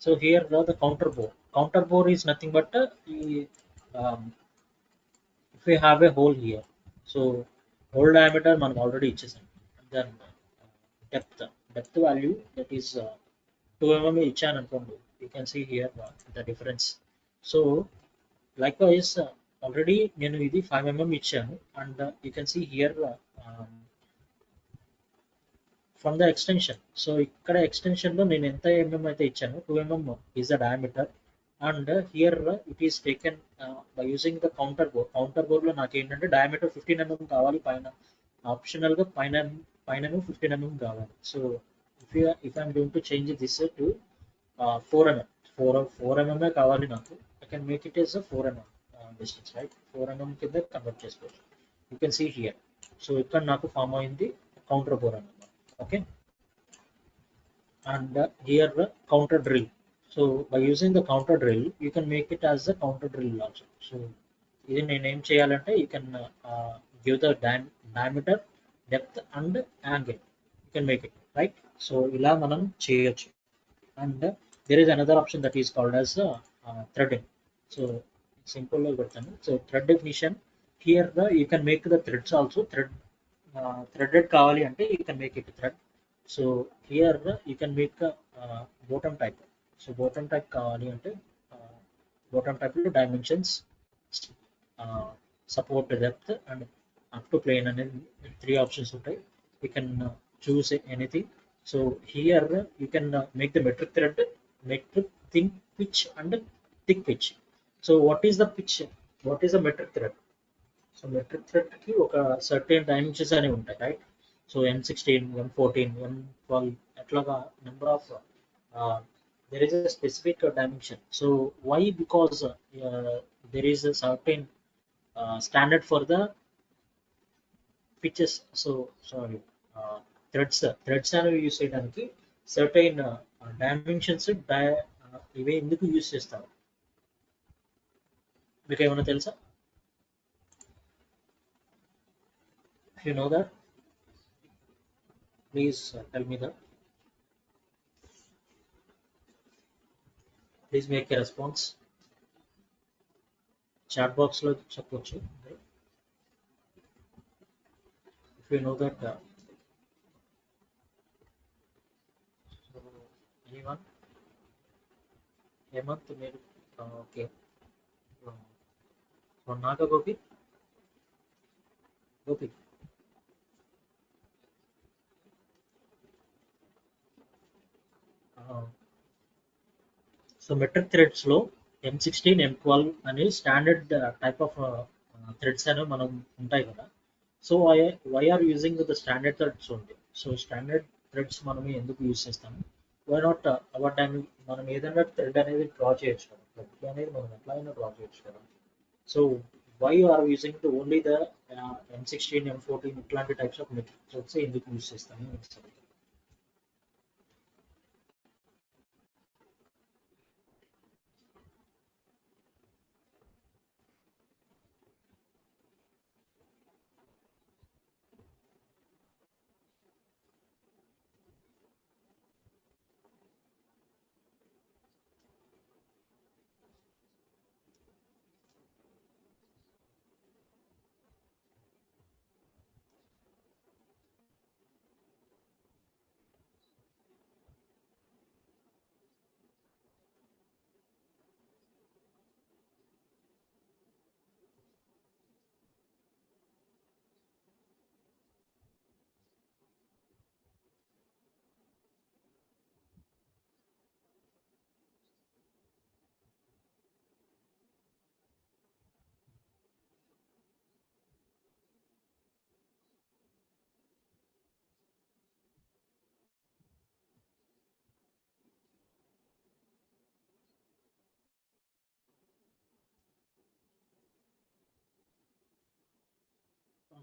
So here the counter bore is nothing but if we have a hole here, so hole diameter మనం already ఇచ్చేసాం. Then depth value, that is 2 mm ఇచ్చాను అనుకోండి, you can see here the difference. So likewise already నేను ఇది 5 mm ఇచ్చాను, and you can see here from the extension. So ఇక్కడ extension లో నేను ఎంత ఎంఎం అయితే ఇచ్చాను, 2 mm is the diameter. And here it is taken by using the counter bore లో నాకు ఏంటంటే డయామీటర్ 15 mm కావాలి పైన, ఆప్షనల్ గా పైన పైన 15 mm కావాలి. So if I'm going to change this to 4 mm, 4 mm కావాలి నాకు, I can make it as 4 mm distance, right? 4 mm కింద కన్వర్ట్ చేసుకోవచ్చు. You can see here. So ఇక్కడ నాకు ఫామ్ అయింది కౌంటర్ బోర్ అన్నమాట. Okay, and here the counter drill. So by using the counter drill you can make it as a counter drill also. So ఇది నేను ఏం చేయాలంటే you can give the diameter, depth and angle, you can make it, right? So ఇలా మనం చేయొచ్చు. And there is another option that is called as threading. So simple గా పెడతాను. So thread definition, here you can make the threads also. Threaded కావాలి అంటే you can make it thread. So here you can make a bottom type. So bottom type కావాలి అంటే bottom type లో dimensions, support depth and up to plane అనేది 3 options ఉంటాయి. You can choose anything. So here you can make the metric thread, metric thin pitch and thick pitch. So what is the pitch? What is a metric thread? So metric thread కి ఒక certain dimensions అనేవి ఉంటాయి, right? So M16, M14, M12 అట్లాగా number of there is a specific dimension. So why? Because there is a certain standard for the pitches. So sorry, threads అనేవి use చేయడానికి certain dimensions ఇవే ఎందుకు use చేస్తారు మీకు ఏమైనా తెలుసా? If you know that, please tell me that. Please make a response. Chat box లో చెప్పొచ్చు. If you know that, so anyone? Hemant, మీరు okay. So Naga Gopi, Gopi. So metric threads లో M16, M12 అనే standard type of threads అనేవి మనం ఉంటాయి కదా. So why are using the standard threads ఉంది. సో స్టాండర్డ్ థ్రెడ్స్ మనం ఎందుకు యూజ్ చేస్తాము? వై నాట్ అవర్ టైం మనం ఏదైనా థ్రెడ్ అనేది డ్రా చేయొచ్చు కదా, థ్రెడ్ అనేది మనం ఎట్లా అయినా డ్రా చేయొచ్చు కదా. So why are using to only the M16, M14 ఇట్లాంటి టైప్స్ ఆఫ్ మెట్రిక్ థ్రెడ్స్ ఎందుకు యూజ్ చేస్తాము?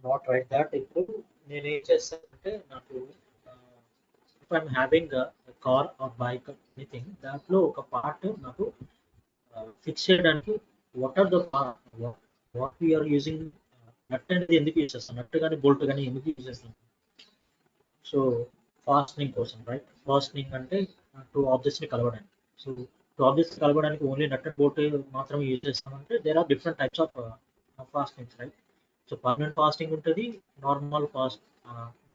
Not right that. ఇప్పుడు నేను ఏం చేస్తానంటే నాకు if I'm having car or bike anything, దాంట్లో ఒక పార్ట్ నాకు ఫిక్స్ చేయడానికి what are the what we're using, nut అనేది ఎందుకు యూజ్ చేస్తాం, నట్ కానీ బోల్ట్ కానీ ఎందుకు యూజ్ చేస్తాం? సో ఫాస్ట్నింగ్ కోసం, రైట్? ఫాస్ట్నింగ్ అంటే టూ ఆబ్జెక్ట్స్ని కలవడానికి. సో టూ ఆబ్జెక్ట్స్ కలవడానికి ఓన్లీ నట్ అండ్ బోల్ట్ మాత్రమే యూజ్ చేస్తామంటే there are different types of fastenings, right? So permanent fastening ఉంటుంది, నార్మల్ ఫాస్ట్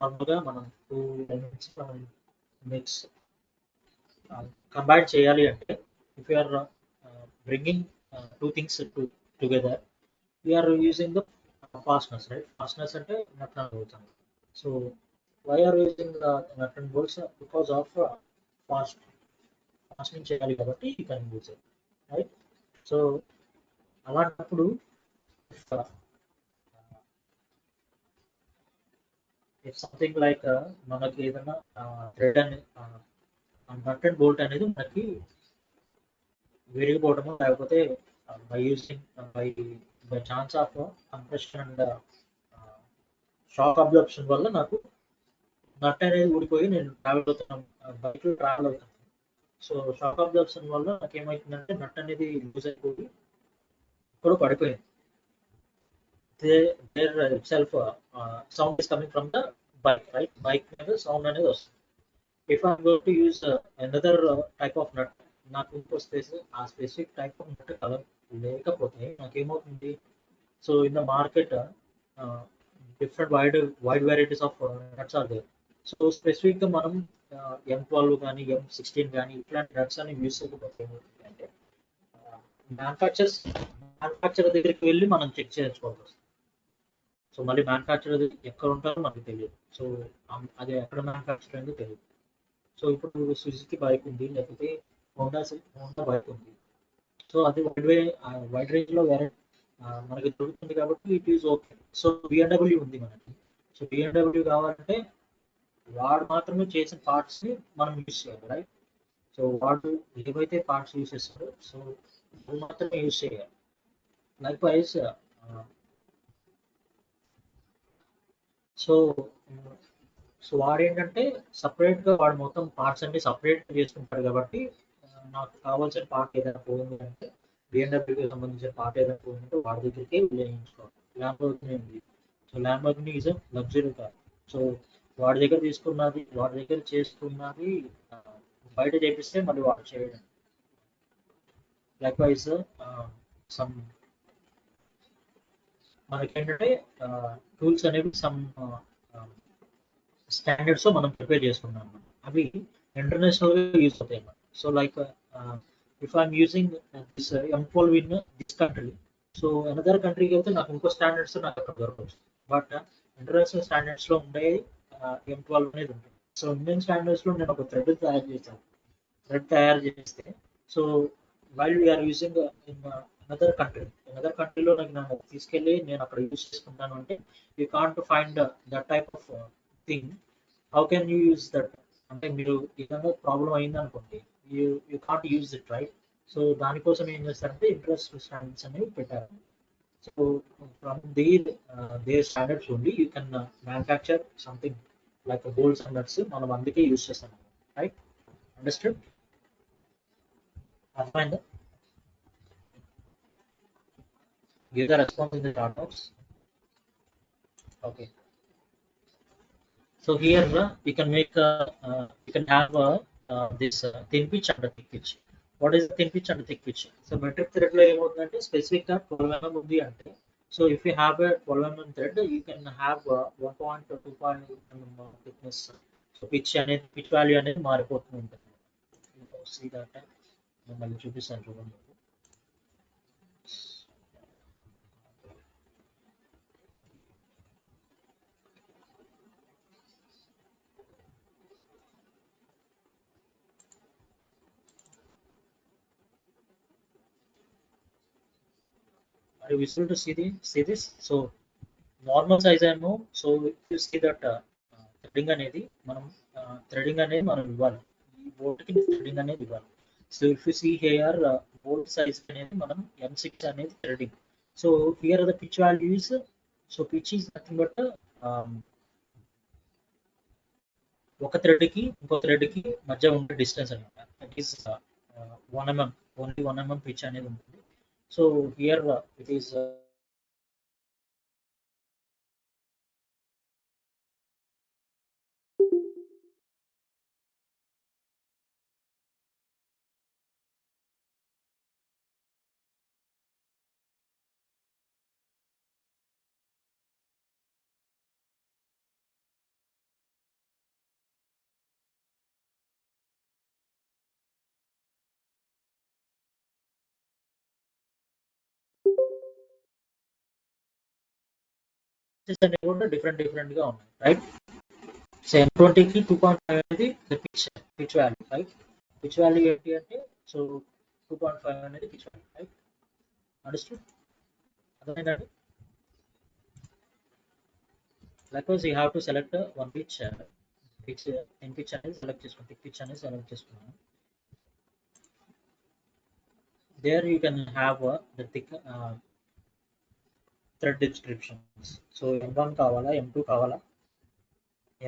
నార్మల్గా మనం 2 ఎలిమెంట్స్ మిక్స్ కంబైన్ చేయాలి అంటే if you are bringing two things together we're using the fasteners right fasteners అంటే nut and bolts అని so why are using the nut and bolts because of fast fastening చేయాలి కాబట్టి you can use it right so అలాంటప్పుడు if something like మనకి ఏదైనా thread అని నట్ and bolt అనేది మనకి విరిగిపోవడము లేకపోతే by using by by chance of compression and shock absorption వల్ల నాకు నట్ అనేది ఊడిపోయి నేను ట్రావెల్ అవుతున్నాను బైక్లో ట్రావెల్ అవుతాను సో షాక్ అబ్జర్ప్షన్ వల్ల నాకు ఏమవుతుందంటే నట్ అనేది లూజ్ అయిపోయి ఇప్పుడు పడిపోయింది there itself sound is coming from the bike right bike మీద సౌండ్ అనేది వస్తుంది if I going to use another type of nut నాకు ఇంకో ఆ specific type of nut colour లేకపోతే నాకేమవుతుంది so in the market different wide varieties of nuts are there so స్పెసిఫిక్గా మనం M12 కానీ M16 కానీ ఇట్లాంటి నట్స్ అని యూస్ చేయకపోతే ఏమవుతుంది అంటే మ్యానుఫ్యాక్చరర్ దగ్గరికి వెళ్ళి మనం చెక్ చేసుకోవాల్సి వస్తుంది సో మళ్ళీ మ్యానుఫ్యాక్చరర్ ఎక్కడ ఉంటారో మనకు తెలియదు సో అది ఎక్కడ మ్యానుఫ్యాక్చర్ అయిందో తెలియదు సో ఇప్పుడు సుజుకి బైక్ ఉంది లేకపోతే హోండా బైక్ ఉంది సో అది వైడ్ రేంజ్ లో వేరే మనకి దొరుకుతుంది కాబట్టి it is okay so BMW ఉంది మనకి సో బిఎండబ్ల్యూ కావాలంటే వాడు మాత్రమే చేసిన పార్ట్స్ ని మనం యూజ్ చేయాలి రైట్ సో వాడు ఏవైతే పార్ట్స్ యూజ్ చేస్తారో సో అది మాత్రమే యూజ్ చేయాలి లైక్ వైజ్ సో సో వాడు ఏంటంటే సపరేట్గా వాడు మొత్తం పార్ట్స్ అన్ని సపరేట్ చేసుకుంటాడు కాబట్టి నాకు కావాల్సిన పార్ట్ ఏదైనా పోయింది అంటే బిఎండబ్ల్యూకి సంబంధించిన పార్ట్ ఏదైనా పోయిందంటే వాడి దగ్గరికి వినియోగించుకోవాలి ల్యాంబోర్గిని ఉంది so Lamborghini is luxury car so వాడి దగ్గర తీసుకున్నది వాడి దగ్గర చేసుకున్నది బయట చేపిస్తే మళ్ళీ వాడు చేయడం లైక్ వైజ్ సమ్ మనకేంటంటే టూల్స్ అనేవి సమ్ స్టాండర్డ్స్ మనం ప్రిపేర్ చేసుకున్నాం అన్నమాట అవి ఇంటర్నేషనల్గా యూజ్ అవుతాయి అన్నమాట so like if I'm using this M12 in this country so another కంట్రీకి వెళ్తే నాకు ఇంకో స్టాండర్డ్స్ నాకు అక్కడ దొరకవచ్చు బట్ ఇంటర్నేషనల్ స్టాండర్డ్స్లో ఉండే M12 అనేది ఉంటుంది సో ఇండియన్ స్టాండర్డ్స్లో నేను ఒక థ్రెడ్ తయారు చేశాను థ్రెడ్ తయారు చేస్తే so while we're using in another కంట్రీలో నాకు తీసుకెళ్ళి నేను అక్కడ యూజ్ చేసుకుంటాను అంటే you can't find that type of thing how can you use that అంటే మీరు ఏదైనా ప్రాబ్లం అయింది అనుకోండి you can't use it right so దానికోసం ఏం చేస్తారంటే ఇంటర్నేషనల్ స్టాండర్డ్స్ అనేవి పెట్టారు so from there standards only you can manufacture something like gold standards మనం అందుకే యూజ్ చేస్తాం రైట్ అండర్స్టూడ్ అర్థమైందా give the response in the chat box okay so here we can make we can have this thin pitch and a thick pitch what is the thin pitch and thick pitch so metric thread లో ఏమవుతుందంటే specific గా 12 mm ఉంది అంటే so if you have a 12 mm thread you can have 1.2 mm thickness so pitch value అనేది మారిపోతూ ఉంటుంది see that నేను మళ్ళీ చూపిస్తాను చూడండి are you visible to see this so normal size ఏమో so you see that threading అనేది మనం ఇవ్వాలి ఈ బోల్ట్కి థ్రెడింగ్ అనేది ఇవ్వాలి so if you see here bolt size అనేది మనం M6 అనేది threading so here the pitch values so pitch is nothing but ఒక థ్రెడ్కి ఇంకో థ్రెడ్కి మధ్య ఉండే డిస్టెన్స్ అనమాట that is 1 mm only 1 mm pitch అనేది ఉంటుంది సో హియర్ ఇట్ ఈస్ అన్ని కూడా డిఫరెంట్ గా ఉన్నాయి, రైట్. సో M20 కి 2.5 అనేది pitch value, right. Pitch value ఏంటి అంటే, సో 2.5 అనేది పిచ్ వాల్యూ, రైట్. అండర్స్టూడ్? అర్థమైందండి? Likewise, you have to select one pitch, in pitch అనేది సెలెక్ట్ చేసుకున్నాను, పిచ్ pitch అనేది సెలెక్ట్ చేసుకున్నాను. There you can have the thick thread descriptions. So M1 కావాలా, M2 కావాలా,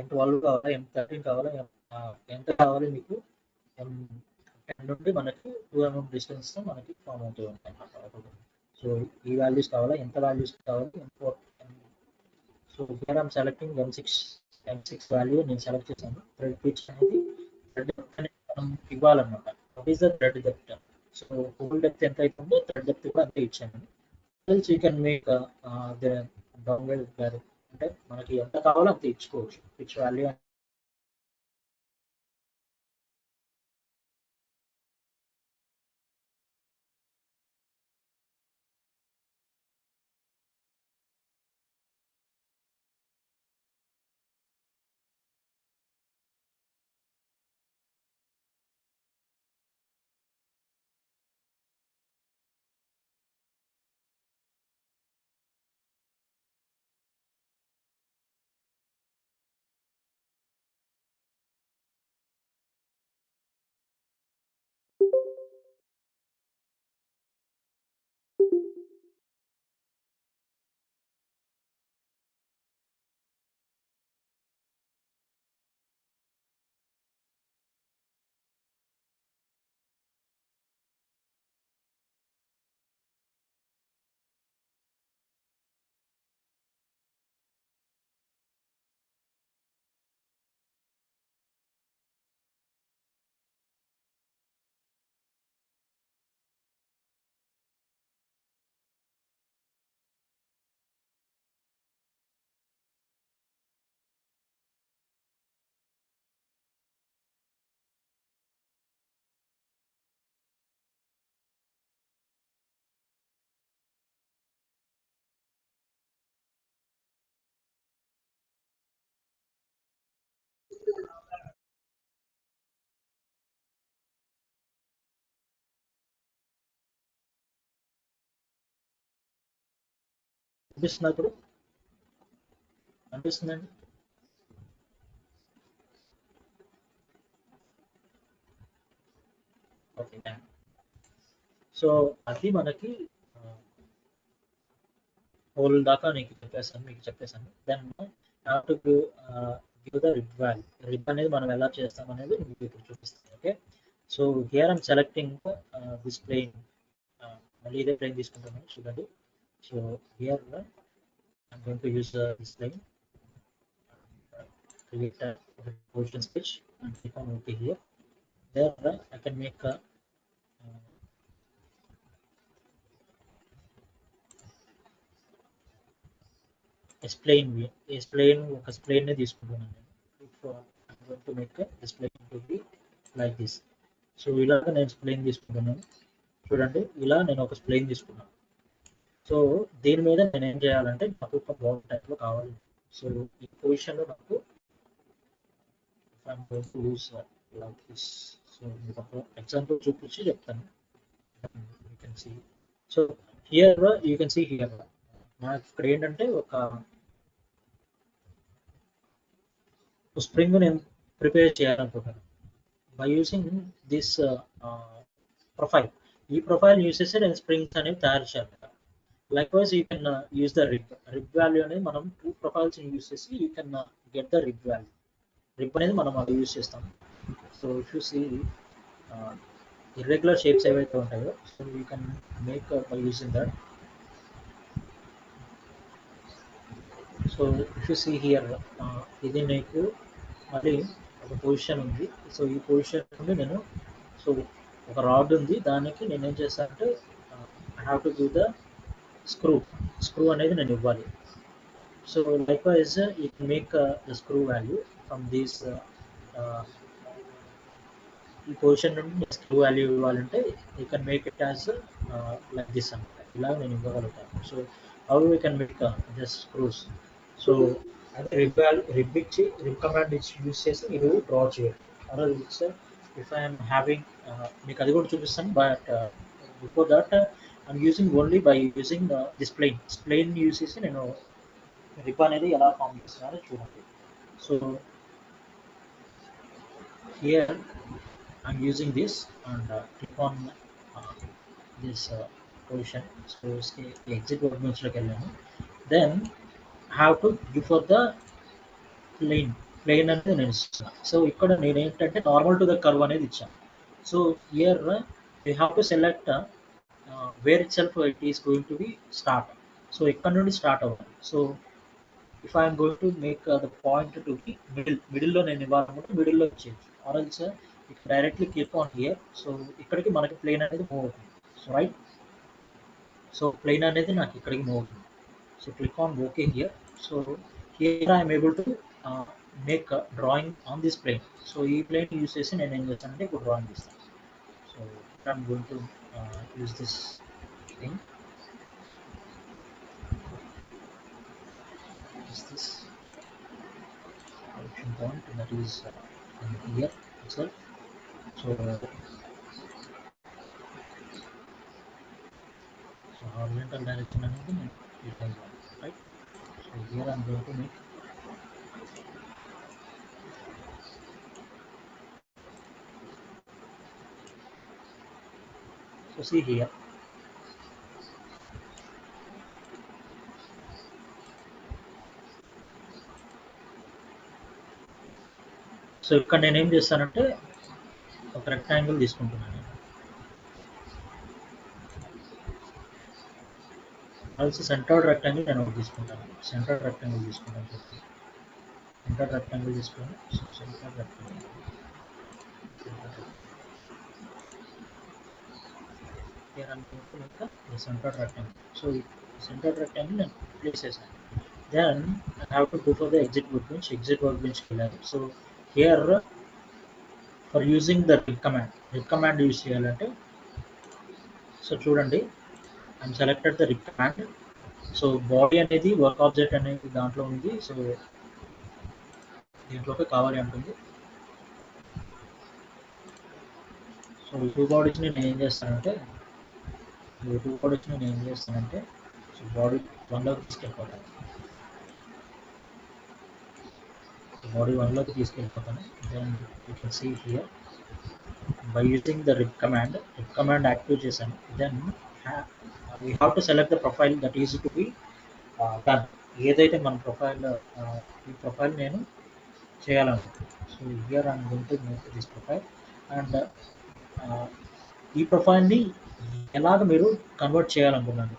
M12 కావాలా, M13 కావాలా, ఎంత కావాలి మీకు, M10 నుండి మనకి 2 mm డిస్టెన్స్ తో మనకి ఫామ్ అవుతూ ఉంటాయి అన్నమాట. సో ఈ వాల్యూస్ కావాలా, ఎంత వాల్యూస్ కావాలి, M4. So here I'm selecting M6 value నేను సెలెక్ట్ చేశాను. థ్రెడ్ పిచ్ అనేది థ్రెడ్ అనేది మనం ఇవ్వాలన్నమాట. What is the thread depth? So hole depth ఎంత అవుతుందో థ్రెడ్ డెప్త్ కూడా అంతే ఇచ్చాను. Else you can make the downward value, అంటే మనకి ఎంత కావాలో అంత ఇచ్చుకోవచ్చు పిచ్ వాల్యూ. అనిపిస్తుందా ఇప్పుడు? అనిపిస్తుందండి? Okay, thank you. సో అది మనకి హోల్ దాకా మీకు చెప్పేసాను. Then have to give the rib value. Rib అనేది మనం ఎలా చేస్తాం అనేది మీకు ఇప్పుడు చూపిస్తాను. Okay. So here I'm selecting this plane. మళ్ళీ ఇదే ప్లేన్ తీసుకుంటాను, చూడండి. So here I'm going to use this plane, create a position sketch and click on OK here. There I can make a spline ఒక స్ప్లేన్ ని తీసుకుంటున్నాను నేను. I'm going to make a spline to be like this. So ఇలాగ నేను స్ప్లేన్ తీసుకుంటున్నాను, చూడండి. ఇలా నేను ఒక స్ప్లేన్ తీసుకున్నాను. సో దీని మీద నేను ఏం చేయాలంటే నాకు ఒక బాల్ టైప్ లో కావాలి. సో ఈ పొజిషన్ లో నాకు I'm going to use like this. So మీకు ఒక ఎగ్జాంపుల్ చూపించి చెప్తాను. You can see. So here you can see here నాకు ఇక్కడ ఏంటంటే ఒక స్ప్రింగ్ నేను ప్రిపేర్ చేయాలనుకుంటున్నాను బై యూసింగ్ దిస్ ప్రొఫైల్. ఈ ప్రొఫైల్ యూస్ చేసి నేను స్ప్రింగ్స్ అనేవి తయారు చేయాలి. Likewise you can use the rib value అనేది మనం 2 ప్రొఫైల్స్ యూస్ చేసి you can get the rib value. Rib అనేది మనం అది యూస్ చేస్తాం. So if you see irregular shapes ఏవైతే ఉంటాయో, so you can make by using that. So if you see here ఇది నీకు మళ్ళీ ఒక పొజిషన్ ఉంది. సో ఈ పొజిషన్ నుండి నేను, సో ఒక రాడ్ ఉంది, దానికి నేను ఏం చేస్తానంటే I have to give the screw అనేది నేను ఇవ్వాలి. So likewise you can make the screw value from these. ఈ పొజిషన్ నుండి స్క్రూ వాల్యూ ఇవ్వాలంటే you can make it as like this అనమాట. ఇలా నేను ఇవ్వగలుగుతాను. So how you can make just screws. So అదే రిబ్ కమాండ్ యూస్ చేసి మీరు డ్రా చేయాలి. అలా ఇట్స్ ఇఫ్ ఐఎమ్ హ్యావింగ్ మీకు అది కూడా చూపిస్తాను, but before that I'm using only by using this plain use చేసి నేను రిబ్ అనేది ఎలా ఫామ్ చేస్తున్నారో చూడండి. So here I'm using this and click on uh, this position. So exit workbench look వెళ్ళాను. Then have to before the plane అనేది నేను ఇస్తాను. సో ఇక్కడ నేను ఏంటంటే నార్మల్ టు ద కర్వ్ అనేది ఇచ్చాను. So here you have to select where itself it is going to be start. So ఇక్కడ నుండి స్టార్ట్ అవ్వాలి. So if I'm going to make the point to be మిడిల్లో నేను ఇవ్వాలనుకుంటే మిడిల్లో ఇచ్చేయచ్చు. Or else if directly click on here, so ఇక్కడికి మనకి ప్లేన్ అనేది మూవ్ అవుతుంది. సో రైట్, సో ప్లేన్ అనేది నాకు ఇక్కడికి మూవ్ అవుతుంది. So click on okay here. So here I'm able to make drawing on this plane. So ఈ plane use చేసి నేను ఏం చేస్తానంటే ఇప్పుడు డ్రాయింగ్ చేస్తాను. So I'm going to use this thing. This function point that is in here itself. So horizontal direction అనేది నేను define చేయాలి, right? So here I'm going to make so see here. So ఇక్కడ నేను ఏం చేస్తానంటే ఒక rectangle తీసుకుంటున్నాను. Also centred rectangle నేను ఒకటి తీసుకుంటాను. సెంటర్డ్ రెక్టాంగిల్ తీసుకుంటాను. సెంటర్డ్ రెక్టాంగిల్ తీసుకొని centred rectangle here I'm going to make a centered rectangle. So centered rectangle నేను ప్లేస్ చేశాను. Then I have to go for the exit workbench వెళ్ళాలి. So here for using the rib command use చేయాలంటే, so చూడండి I'm selected the rib command. So body అనేది work object అనేది దాంట్లో ఉంది. So దీంట్లోకి కావాలి అంటుంది. సో ఈ టూ బాడీస్ని నేను ఏం చేస్తానంటే సో బాడీ 1లోకి తీసుకెళ్ళిపోతాను. బాడీ 1లోకి తీసుకెళ్ళిపోతాను. Then you can see here by using the rib command activate చేశాను. దెన్ we have to select the profile that is to be done. ఏదైతే మన ప్రొఫైల్ ఈ ప్రొఫైల్ నేను చేయాలనుకుంటున్నాను. So here I'm going to make this profile. And ఈ ప్రొఫైల్ని ఎలాగ మీరు కన్వర్ట్ చేయాలనుకున్నాను,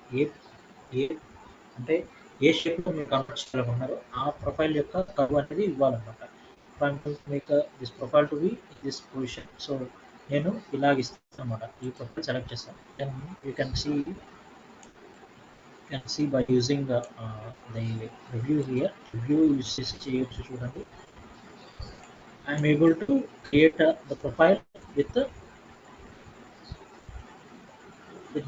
ఏ అంటే ఏ షేప్లో మీరు కన్వర్ట్ చేయాలనుకున్నారో ఆ ప్రొఫైల్ యొక్క కర్వ్ అనేది ఇవ్వాలన్నమాట. Make this profile to be this position. So నేను ఇలాగ ఇస్తాను అనమాట. ఈ ప్రొఫైల్ సెలెక్ట్ చేస్తాను. Then you can see by using the review here. Review use చేసి చేయొచ్చు. చూడండి I'm able to create the profile with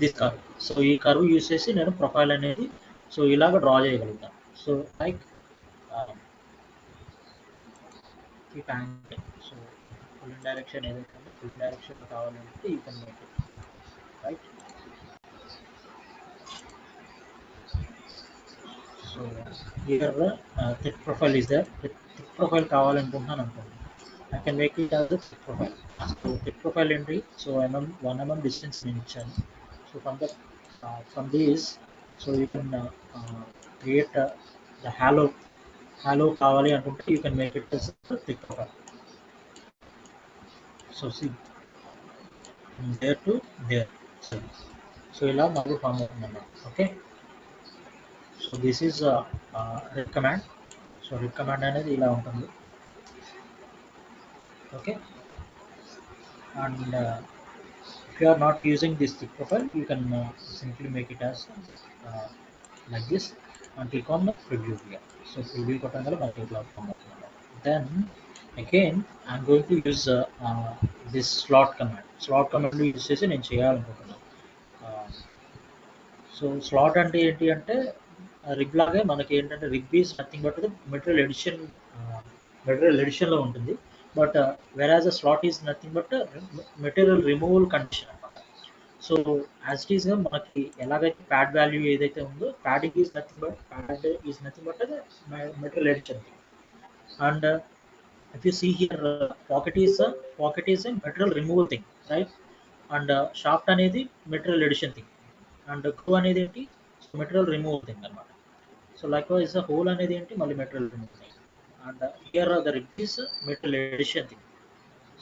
this curve. So ఈ కర్వ్ యూస్ చేసి నేను ప్రొఫైల్ అనేది సో ఇలాగ డ్రా చేయగలుగుతాను. సో లైక్ ఈ ట్యాంక్. సో ఫుల్ డైరెక్షన్ ఏదైతే ఉందో ఫుల్ డైరెక్షన్ కావాలంటే you can make it, right? So here thick profile is there. Thick profile కావాలనుకుంటున్నాను అనుకోండి, I can make it as the thick profile. So thick profile ఏంటి? So 1 mm distance నేను ఇచ్చాను. So from these so you can create the hollow కావాలి అనుకుంటే you can make it thick profile. So see there to there. So ఇలా మనకు form అవుతుందన్నమాట. Okay, so this is rib command. So rib command అనేది ఇలా ఉంటుంది. Okay, and if you are not using this thick profile, you can simply make it as like this and click on the preview here. So preview kottangala మనకి ఇట్లా form అవుతుంది. Then again I'm going to use this slot command use చేసి నేను చేయాలనుకుంటున్నాను. So slot అంటే ఏంటి అంటే rib లాగే మనకి ఏంటంటే rib is nothing but material ఎడిషన్లో ఉంటుంది. But whereas slot is nothing but material removal condition అనమాట. సో యాజ్ ఇట్ ఈస్గా మనకి ఎలాగైతే ప్యాడ్ వాల్యూ ఏదైతే ఉందో padding is nothing but material addition. And if you see here, pocket is a material removal thing, right? And shaft అనేది material addition thing, and groove అనేది ఏంటి material removal thing అన్నమాట. So likewise hole అనేది ఏంటి మళ్ళీ material removal thing, and here the rib is material addition thing.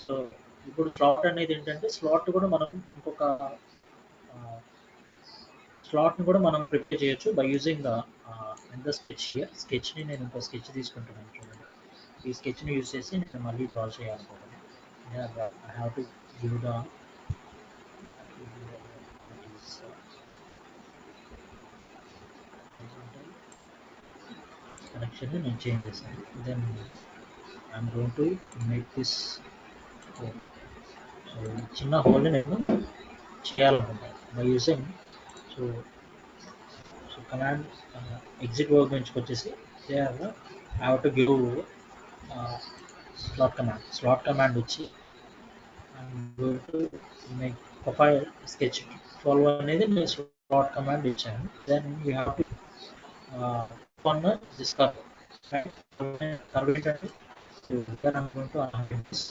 So ఇప్పుడు slot అనేది ఏంటంటే స్లాట్ కూడా మనం ఇంకొక స్లాట్ని కూడా మనం ప్రిపేర్ చేయొచ్చు by using the sketch. Here స్కెచ్ని నేను ఇంకో స్కెచ్ తీసుకుంటున్నాను చూడండి. ఈ స్కెచ్ని యూజ్ చేసి నేను మళ్ళీ డ్రా చేయాలనుకుంటున్నాను. I have to give the connection నేను చేంజ్ చేశాను. Then I'm going to make this hole. So చిన్న హోల్ని నేను చేయాలనుకుంటాను by using so so command exit work బెంచ్కి వచ్చేసి I have to give slot command వచ్చి I'm going to make profile sketch 12 అనేది నేను slot command ఇచ్చాను. Then you have to on this curve, right? Curve ఏంటంటే here I'm going to unhide this.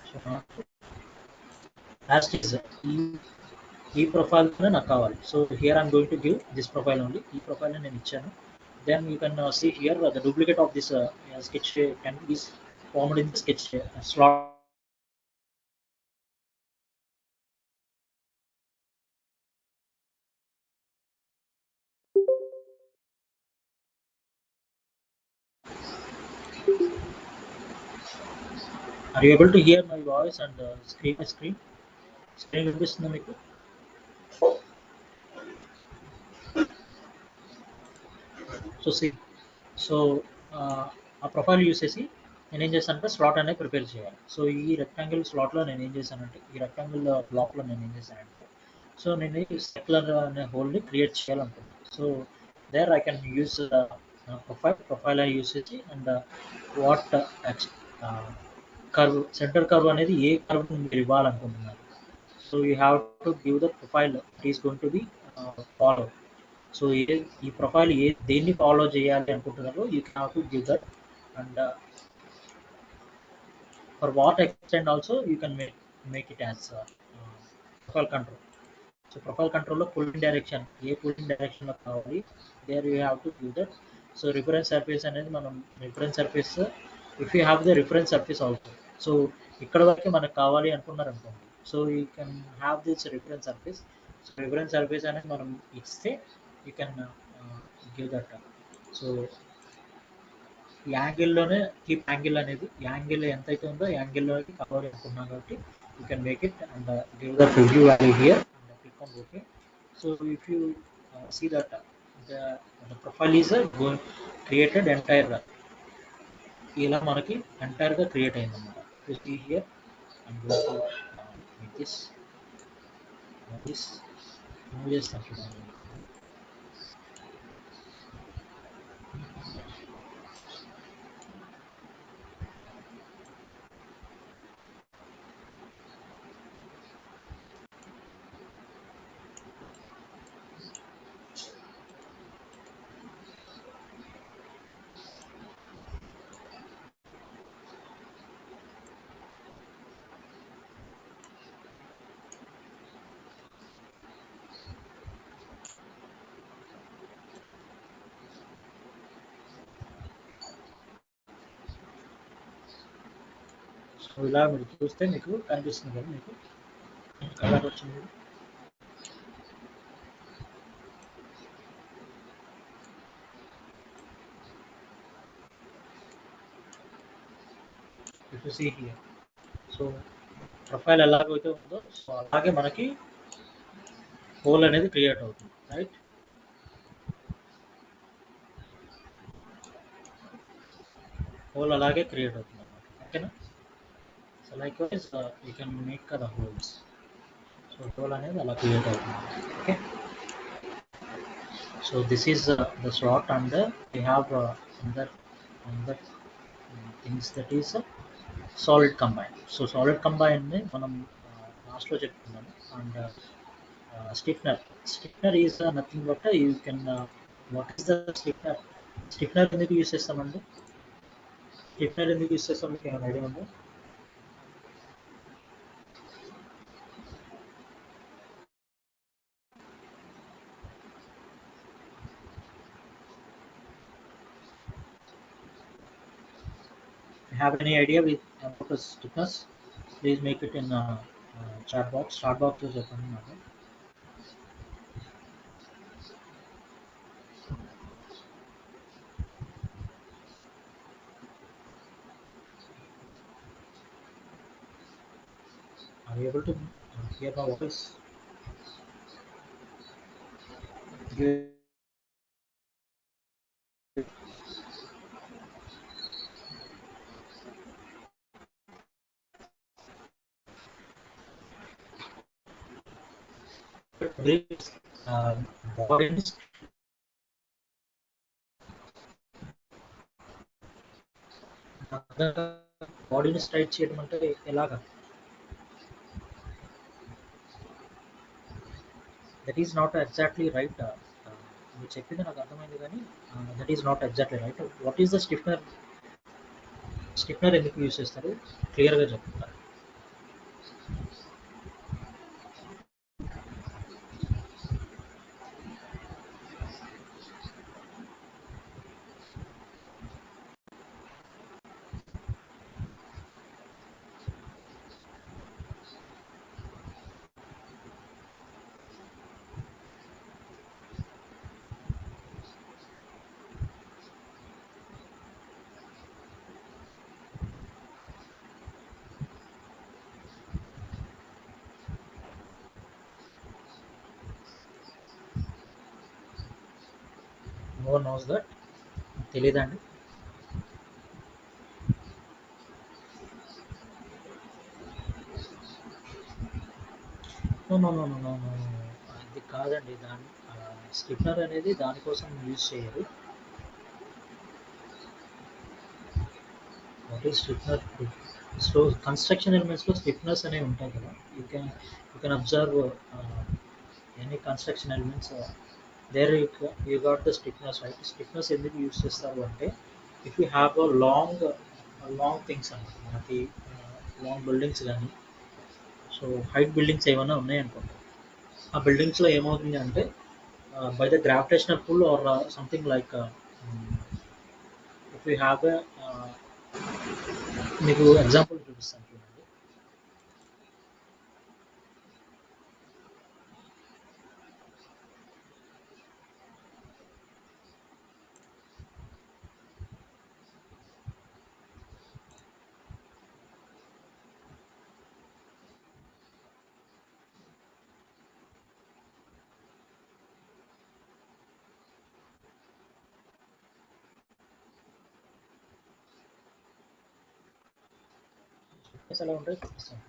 So as it is ఈ profile నాకు కావాలి. So here I'm going to give this profile only. ఈ profile నేను ఇచ్చాను. Then you can see here the duplicate of this sketch can be formed in the sketch slot. Are you able to hear my voice and screen వినిపిస్తుందా మీకు? So so ఆ profile use చేసి నేను ఏం చేశానంటే slot అనేది prepare చేయాలి. So ఈ రెక్టాంగిల్ స్లాట్లో నేను ఏం చేశానంటే ఈ రెక్టాంగిల్ బ్లాక్లో నేను ఏం చేశానంటే సో నేను ఈ సెక్యులర్ అనే హోల్ని క్రియేట్ చేయాలనుకుంటున్నాను. So there I can use profile use చేసి and what curve center curve అనేది ఏ కర్వ్ మీరు ఇవ్వాలనుకుంటున్నారు. So you have to give the profile it is going to be follow. So ఈ ప్రొఫైల్ దేన్ని ఫాలో చేయాలి అనుకుంటున్నారో you can have to give that. And for what extend also you can make it as profile control. So profile కంట్రోల్లో pulling direction ఏ pulling డైరెక్షన్లో కావాలి there you have to give that. So reference surface అనేది మనం reference surface if you have the reference surface also. So ఇక్కడ వరకు మనకు కావాలి అనుకున్నారు అనుకోండి. So you can have this reference surface. So reference surface అనేది మనం ఇస్తే you can give that. So ఈ యాంగిల్లోనే కీప్ యాంగిల్ అనేది యాంగిల్ ఎంతైతే ఉందో యాంగిల్లోకి కావాలి అనుకున్నాం కాబట్టి you can make it and give the preview value here and click on okay. So if you see that the profile is created entire ఇలా మనకి ఎంటైర్గా క్రియేట్ అయిందన్నమాట. You see here I'm going to make this move చేస్తాను చూడండి. So ఇలా మీరు చూస్తే మీకు కనిపిస్తుంది కదా మీకు కలర్ వచ్చింది. If you see here so profile ఎలాగైతే ఉందో సో అలాగే మనకి హోల్ అనేది క్రియేట్ అవుతుంది, రైట్? హోల్ అలాగే క్రియేట్ అవుతుంది అన్నమాట. ఓకేనా? So like wise you can make the holes. So so roll అనేది అలా క్రియేట్ అవుతుంది. Okay, so this is the slot, and we have another things that is solid combine. So solid కంబైన్ని మనం లాస్ట్లో చెప్పుకున్నాము. And stiffener, stiffener is nothing but you can what is the stiffener, stiffener ఎందుకు use చేస్తామండి, స్టిఫ్నర్ ఎందుకు use చేస్తాం మీకు ఏమైనా ఐడియా ఉందా? Have any idea with about the stiffness? Please make it in chat box. Chat box is open now. Are you able to hear my voice? Give this body బాడీని straight చేయడం అంటే ఎలాగా? That is not exactly right. మీరు చెప్పింది నాకు అర్థమైంది, కానీ that is not exactly right. What is the stiffener, stiffener ఎందుకు యూస్ చేస్తారు క్లియర్గా చెప్తారు. నో వన్ నోస్ దట్, తెలీదండి. No no no no no no, అది కాదండి. దాని స్టిఫ్నర్ అనేది దానికోసం యూజ్ చేయరు. What is stiffener? So construction ఎలిమెంట్స్లో స్టిఫ్నర్స్ అనేవి ఉంటాయి కదా. You can observe any construction elements there you got the stiffeners, right? Stiffeners ఎందుకు యూజ్ చేస్తారు అంటే, if you have a long long things అన్నమాట, మనకి లాంగ్ బిల్డింగ్స్ కానీ, సో హైట్ బిల్డింగ్స్ ఏమైనా ఉన్నాయనుకోండి, ఆ బిల్డింగ్స్లో ఏమవుతుంది అంటే by the gravitational pull or something like, if you have a, మీకు ఎగ్జాంపుల్ చూపిస్తాను చూడండి. ఎలా ఉంటాయో చూపిస్తాను.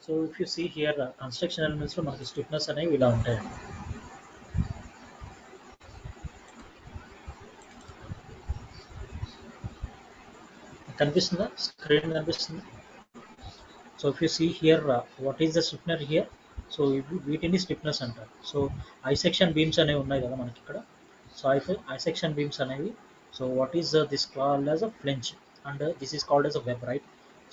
So if you see here construction ఎలిమెంట్స్లో మనకి స్టిఫ్నెస్ అనేవి ఇలా ఉంటాయండి. కనిపిస్తుందా, స్క్రీన్ కనిపిస్తుంది? So if you see here what is the stiffener here, so వీటిని స్టిఫ్నెస్ అంటారు. సో ఐ సెక్షన్ బీమ్స్ అనేవి ఉన్నాయి కదా మనకి ఇక్కడ. సో ఐ సెక్షన్ బీమ్స్ అనేవి, so what is this called as a flange, and this is called as a web, right?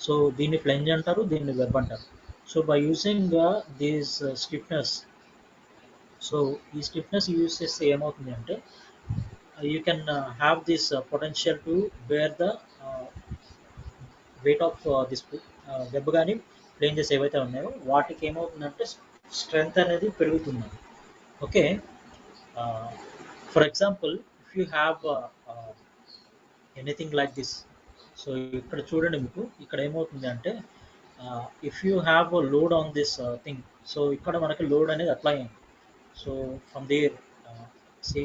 So దీన్ని flange అంటారు, దీన్ని వెబ్ అంటారు. So by using these stiffness, so ఈ స్టిఫ్నెస్ యూజ్ చేస్తే ఏమవుతుంది అంటే, you can have this potential to bear the weight of this web కానీ ప్లేంజెస్ ఏవైతే ఉన్నాయో వాటికి ఏమవుతుందంటే స్ట్రెంగ్త్ అనేది పెరుగుతుంది. Okay, for example if you have anything like this, so ఇక్కడ చూడండి, మీకు ఇక్కడ ఏమవుతుంది అంటే, if you have load on this thing, so ఇక్కడ మనకి లోడ్ అనేది అప్లై అయింది. So from there see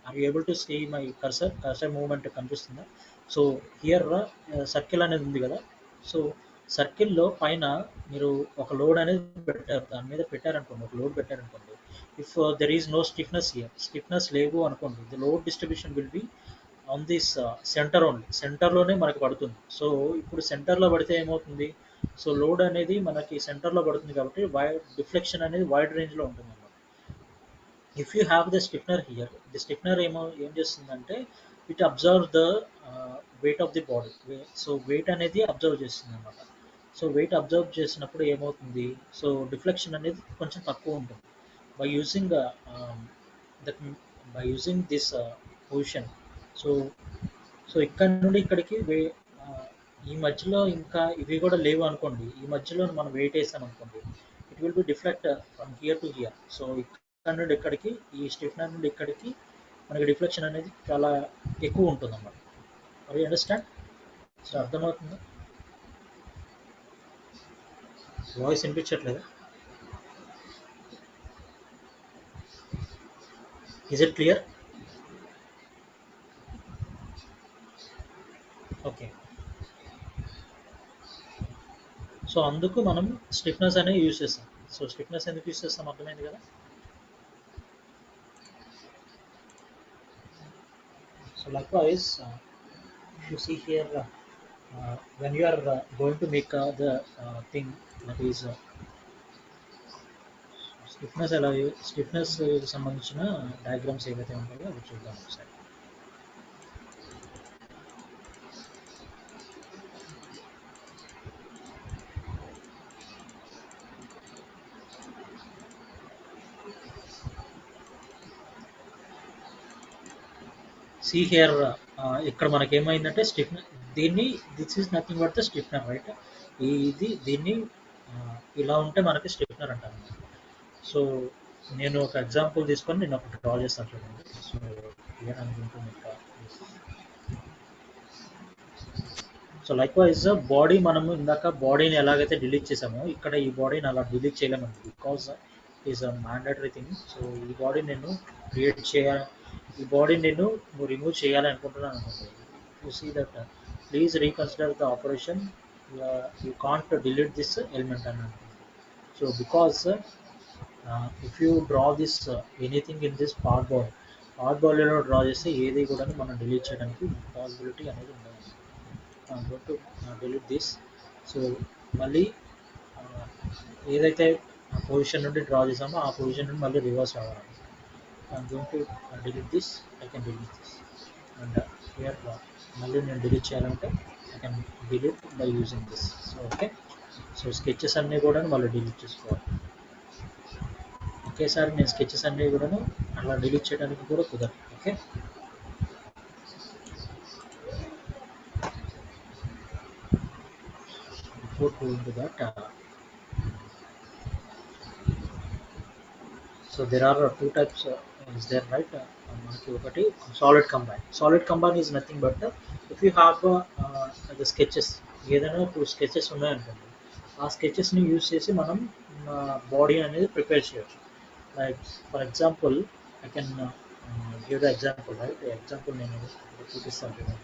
are you able to see my cursor movement కనిపిస్తుందా? సో హియర్ సర్కిల్ అనేది ఉంది కదా. సో సర్కిల్‌లో పైన మీరు ఒక లోడ్ అనేది పెట్టారు. దాని మీద పెట్టారనుకోండి, ఒక లోడ్ పెట్టారనుకోండి. If there is no stiffness here, stiffness లేవు అనుకోండి, the load distribution will be on this center only. సెంటర్‌లోనే మనకు పడుతుంది. సో ఇప్పుడు సెంటర్‌లో పడితే ఏమవుతుంది? సో లోడ్ అనేది మనకి సెంటర్‌లో పడుతుంది కాబట్టి డిఫ్లెక్షన్ అనేది వైడ్ రేంజ్‌లో ఉంటుందన్నమాట. If you have the stiffener here, the stiffener ఏం చేస్తుందంటే it observe the weight of the body. So weight అనేది అబ్జర్వ్ చేస్తుంది అనమాట. సో వెయిట్ అబ్జర్వ్ చేసినప్పుడు ఏమవుతుంది? సో డిఫ్లెక్షన్ అనేది కొంచెం తక్కువ ఉంటుంది. By using that by using this position. So so ఇక్కడ నుండి ఇక్కడికి ఈ మధ్యలో ఇంకా ఇవి కూడా లేవు అనుకోండి, ఈ మధ్యలో మనం వెయిట్ వేసాం అనుకోండి, it will be deflect from here to hear. So ఇక్కడ నుండి ఇక్కడికి, ఈ స్టిఫ్నర్ నుండి ఇక్కడికి మనకి డిఫ్లెక్షన్ అనేది చాలా ఎక్కువ ఉంటుంది అన్నమాట. అవి అండర్స్టాండ్? సో అర్థమవుతుందా? వాయిస్ వినిపించట్లేదు. Is it clear? Okay. So అందుకు మనం స్టిఫ్నెస్ అనేది యూజ్ చేస్తాం. సో స్టిఫ్నెస్ ఎందుకు యూజ్ చేస్తాం అర్థమైంది కదా. So likewise, if you see here, when you are going to make the thing, that is stiffness సంబంధించిన డయాగ్రామ్స్ ఏవైతే ఉంటాయో అవి చూద్దాం ఒకసారి. సి హియర్, ఇక్కడ మనకి ఏమైందంటే స్టిఫ్నర్, దీన్ని this is nothing but the stiffener, right? దీన్ని ఇలా ఉంటే మనకి స్టిఫ్నర్ అంటారు. సో నేను ఒక ఎగ్జాంపుల్ తీసుకొని నేను ఒకటి డ్రా చేస్తాను చూడండి. సో హియర్ అనుకుంటుంది ఇక్కడ. సో లైక్వైజ్ బాడీ, మనము ఇందాక బాడీని ఎలాగైతే డిలీట్ చేసామో ఇక్కడ ఈ బాడీని అలా డిలీట్ చేయలేమండి, because is a mandatory thing. So ఈ బాడీ నేను క్రియేట్ చేయాలి, ఈ బాడీ నేను రిమూవ్ చేయాలి అనుకుంటున్నాను అనుకోండి. You see that please reconsider the operation, you can't delete this element అని అనుకుంటుంది. So because if you draw this anything in this part బాడీలో డ్రా చేస్తే ఏది కూడా మనం డిలీట్ చేయడానికి పాసిబిలిటీ అనేది ఉండదు. Go to delete this. So మళ్ళీ ఏదైతే పొజిషన్ నుండి డ్రా చేసామో ఆ పొజిషన్ నుండి మళ్ళీ రివర్స్ అవ్వాలి. I'm going to delete this, I can delete this. And here మళ్ళీ నేను డిలీట్ చేయాలంటే I can delete by using this. So okay. So sketches అన్నీ కూడా మళ్ళీ డిలీట్ చేసుకోవాలి. ఒకేసారి నేను స్కెచెస్ అన్నీ కూడాను అలా డిలీట్ చేయడానికి కూడా కుదరదు. Okay. Before going to that, so there are two types is there, right? మనకి ఒకటి solid combine is nothing but if you have the sketches, ఏదైనా 2 స్కెచెస్ ఉన్నాయనుకోండి, ఆ స్కెచెస్ని యూజ్ చేసి మనం బాడీ అనేది ప్రిపేర్ చేయొచ్చు. Like for example I can give the example, right? Example నేను చూపిస్తాను.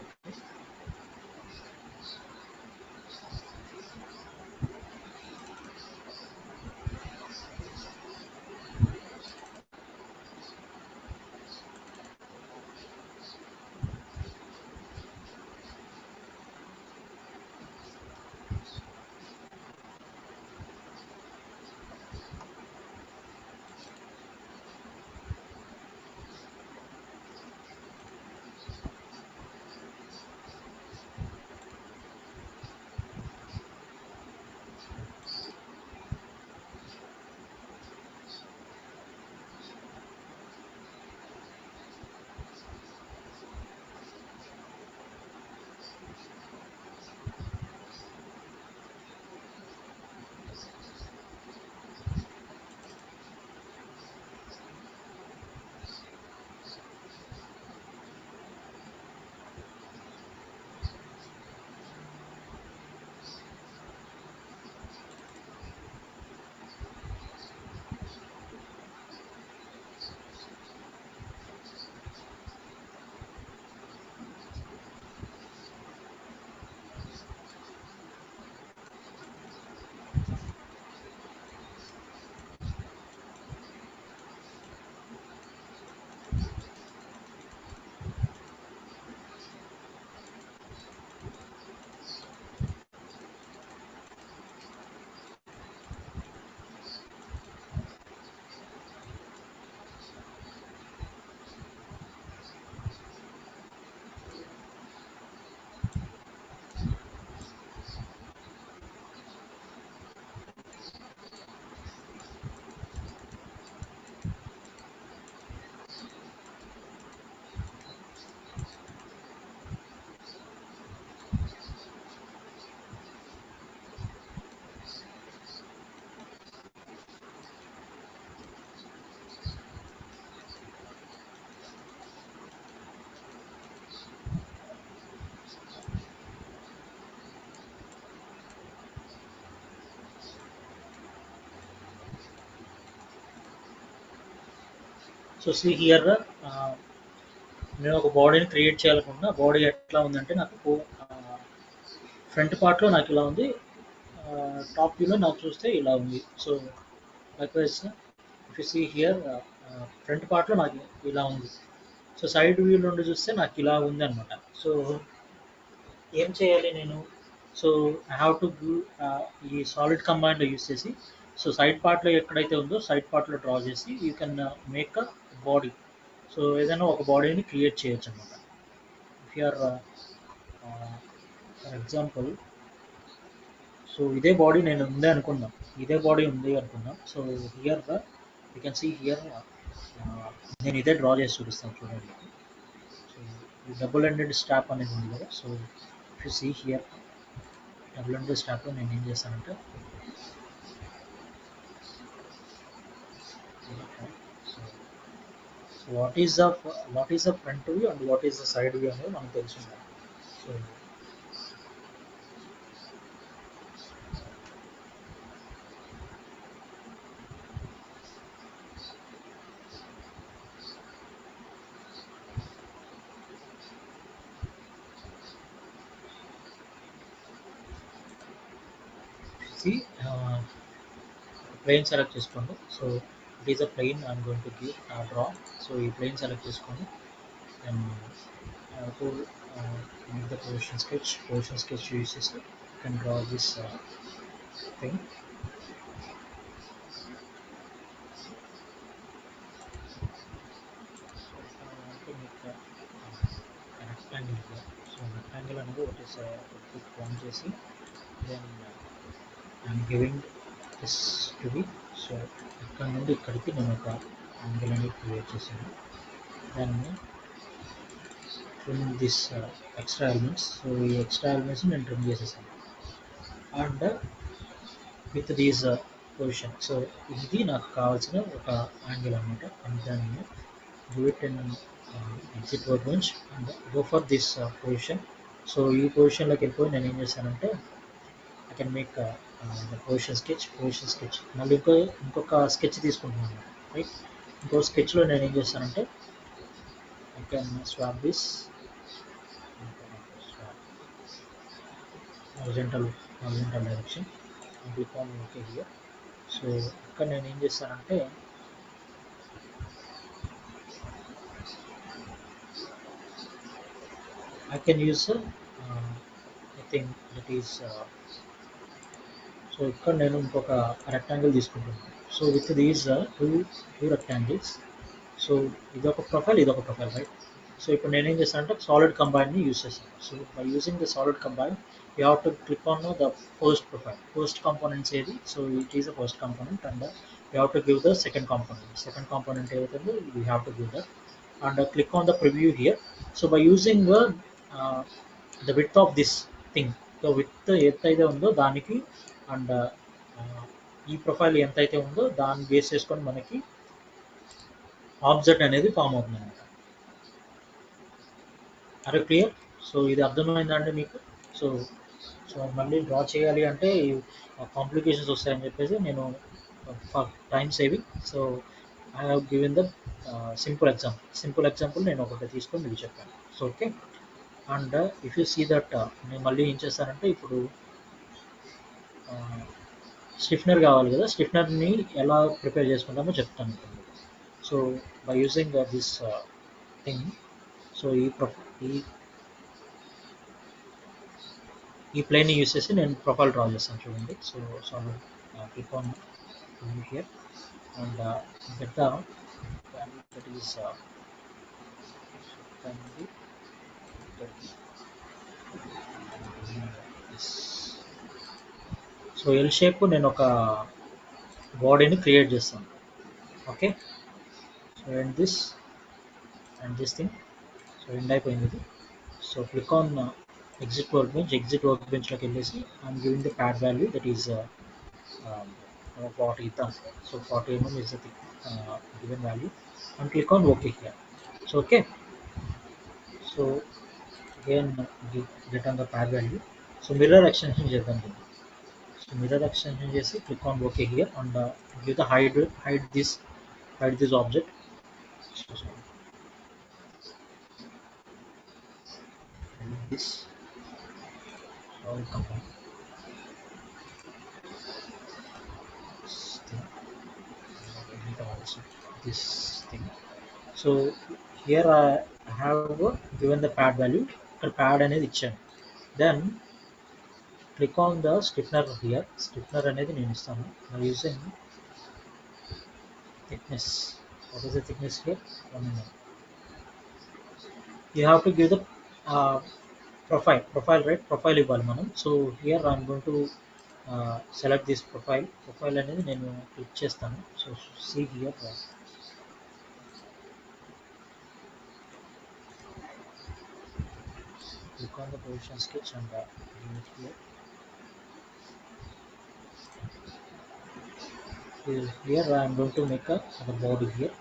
సో సీ హియర్ నేను ఒక బాడీని క్రియేట్ చేయాలనుకుంటున్నా. బాడీ ఎట్లా ఉందంటే నాకు ఫ్రంట్ పార్ట్లో నాకు ఇలా ఉంది, టాప్ వ్యూలో నాకు చూస్తే ఇలా ఉంది. So likewise if you see here front పార్ట్లో నాకు ఇలా ఉంది. సో సైడ్ వ్యూ నుండి చూస్తే నాకు ఇలా ఉంది అనమాట. సో ఏం చేయాలి నేను? సో ఐ హ్యావ్ టు ఈ సాలిడ్ కంబైన్లో యూస్ చేసి, సో సైడ్ పార్ట్లో ఎక్కడైతే ఉందో సైడ్ పార్ట్లో డ్రా చేసి you can make a body. So ఏదైనా ఒక బాడీని క్రియేట్ చేయొచ్చు అనమాట. If you're for example, so ఇదే బాడీ నేను ఉంది అనుకుందాం, ఇదే బాడీ ఉంది అనుకుందాం. So here you can see here నేను ఇదే డ్రా చేసి చూపిస్తాను చూడండి. సో ఈ డబుల్ ఎండెడ్ స్ట్రాప్ అనేది ఉంది కదా. So if you see here double ended స్ట్రాప్లో నేను ఏం చేస్తానంటే, so what is the front view and what is the side view అనేది మనకు తెలుసుండాలి. సో see, ప్లేన్ సెలెక్ట్ చేసుకోండి. So it is a plane I'm going to give draw. So ఈ plane select చేసుకోండి and to make the position sketch uses you can draw this thing. So I want to make a rectangle here. So rectangle అనేది what is quick form చేసి then I'm giving this to be, so ఇక్కడ నుండి ఇక్కడికి నేను ఒక angle అనేది create చేశాను. దాన్ని trim this extra elements. So ఈ ఎక్స్ట్రా ఎలిమెంట్స్ నేను ట్రిమ్ చేసేసాను and with these position. So ఇది నాకు కావాల్సిన ఒక యాంగిల్ అనమాట. అండ్ దాన్ని do it in exit workbench and go for this position. So ఈ పొజిషన్లోకి వెళ్ళిపోయి నేను ఏం చేశానంటే I can make the position sketch మళ్ళీ ఇంకొక స్కెచ్ తీసుకుంటున్నాను రైట్. ఇంకో స్కెచ్లో నేను ఏం చేస్తానంటే I can swap this horizontal direction and click on OK here. So ఇక్కడ నేను ఏం చేస్తానంటే I can use I think that is so ఇక్కడ నేను ఇంకొక రెక్టాంగిల్ తీసుకుంటున్నాను. So with these two rectangles, so ఇదొక ప్రొఫైల్ రైట్. సో ఇప్పుడు నేనేం చేస్తానంటే సాలిడ్ కంబైన్ని యూస్ చేస్తాను. So by using the solid combine you have to click on the first profile, first components ఏది. So it is the first component and you have to give the second component ఏదైతుందో you have to give that and click on the preview here. So by using the width of this thing, so with ఎంతైతే ఉందో దానికి and ఈ profile ఎంతైతే ఉందో దాన్ని base చేసుకొని మనకి ఆబ్జెక్ట్ అనేది ఫామ్ అవుతుంది అనమాట. అరే క్లియర్? సో ఇది అర్థమైందండి మీకు? సో సో మళ్ళీ డ్రా చేయాలి అంటే కాంప్లికేషన్స్ వస్తాయని చెప్పేసి నేను for time saving, so I have given the simple example నేను ఒకటి తీసుకొని మీకు చెప్పాను. So okay. And if you see that నేను మళ్ళీ ఏం చేస్తానంటే ఇప్పుడు స్టిఫ్నర్ కావాలి కదా, స్టిఫ్నర్ని ఎలా ప్రిపేర్ చేసుకుంటామో చెప్తాను. So by using this thing, so ఈ ప్లేన్ని యూస్ చేసి నేను ప్రొఫైల్ డ్రా చేస్తాను చూడండి. So click on here and get the value that is so L shape నేను ఒక బాడీని క్రియేట్ చేస్తాను. Okay. So and this thing, so end అయిపోయింది ఇది. So click on exit work బెంచ్లోకి వెళ్ళేసి I'm giving the pad value that is 40 ఇద్దాం. So 40 mm is the given value and click on OK here. So okay, so again get on the pad value. So mirror extension చేద్దాం. So mirror extension చేసి click on okay here and give the hide this object. So sorry. This all combined this thing. I need also this thing. So here I have given the pad value. ఇక్కడ pad అనేది ఇచ్చాను. Then click on the stiffener here. Stiffener అనేది నేను ఇస్తాను. By using thickness. What is the thickness here? 1 mm. You have to give the uh, profile, right? Profile ఇవ్వాలి మనం. So here I'm going to select this profile అనేది నేను click చేస్తాను. So see here, click on the position sketch and give it here. Here I'm going to make a body here.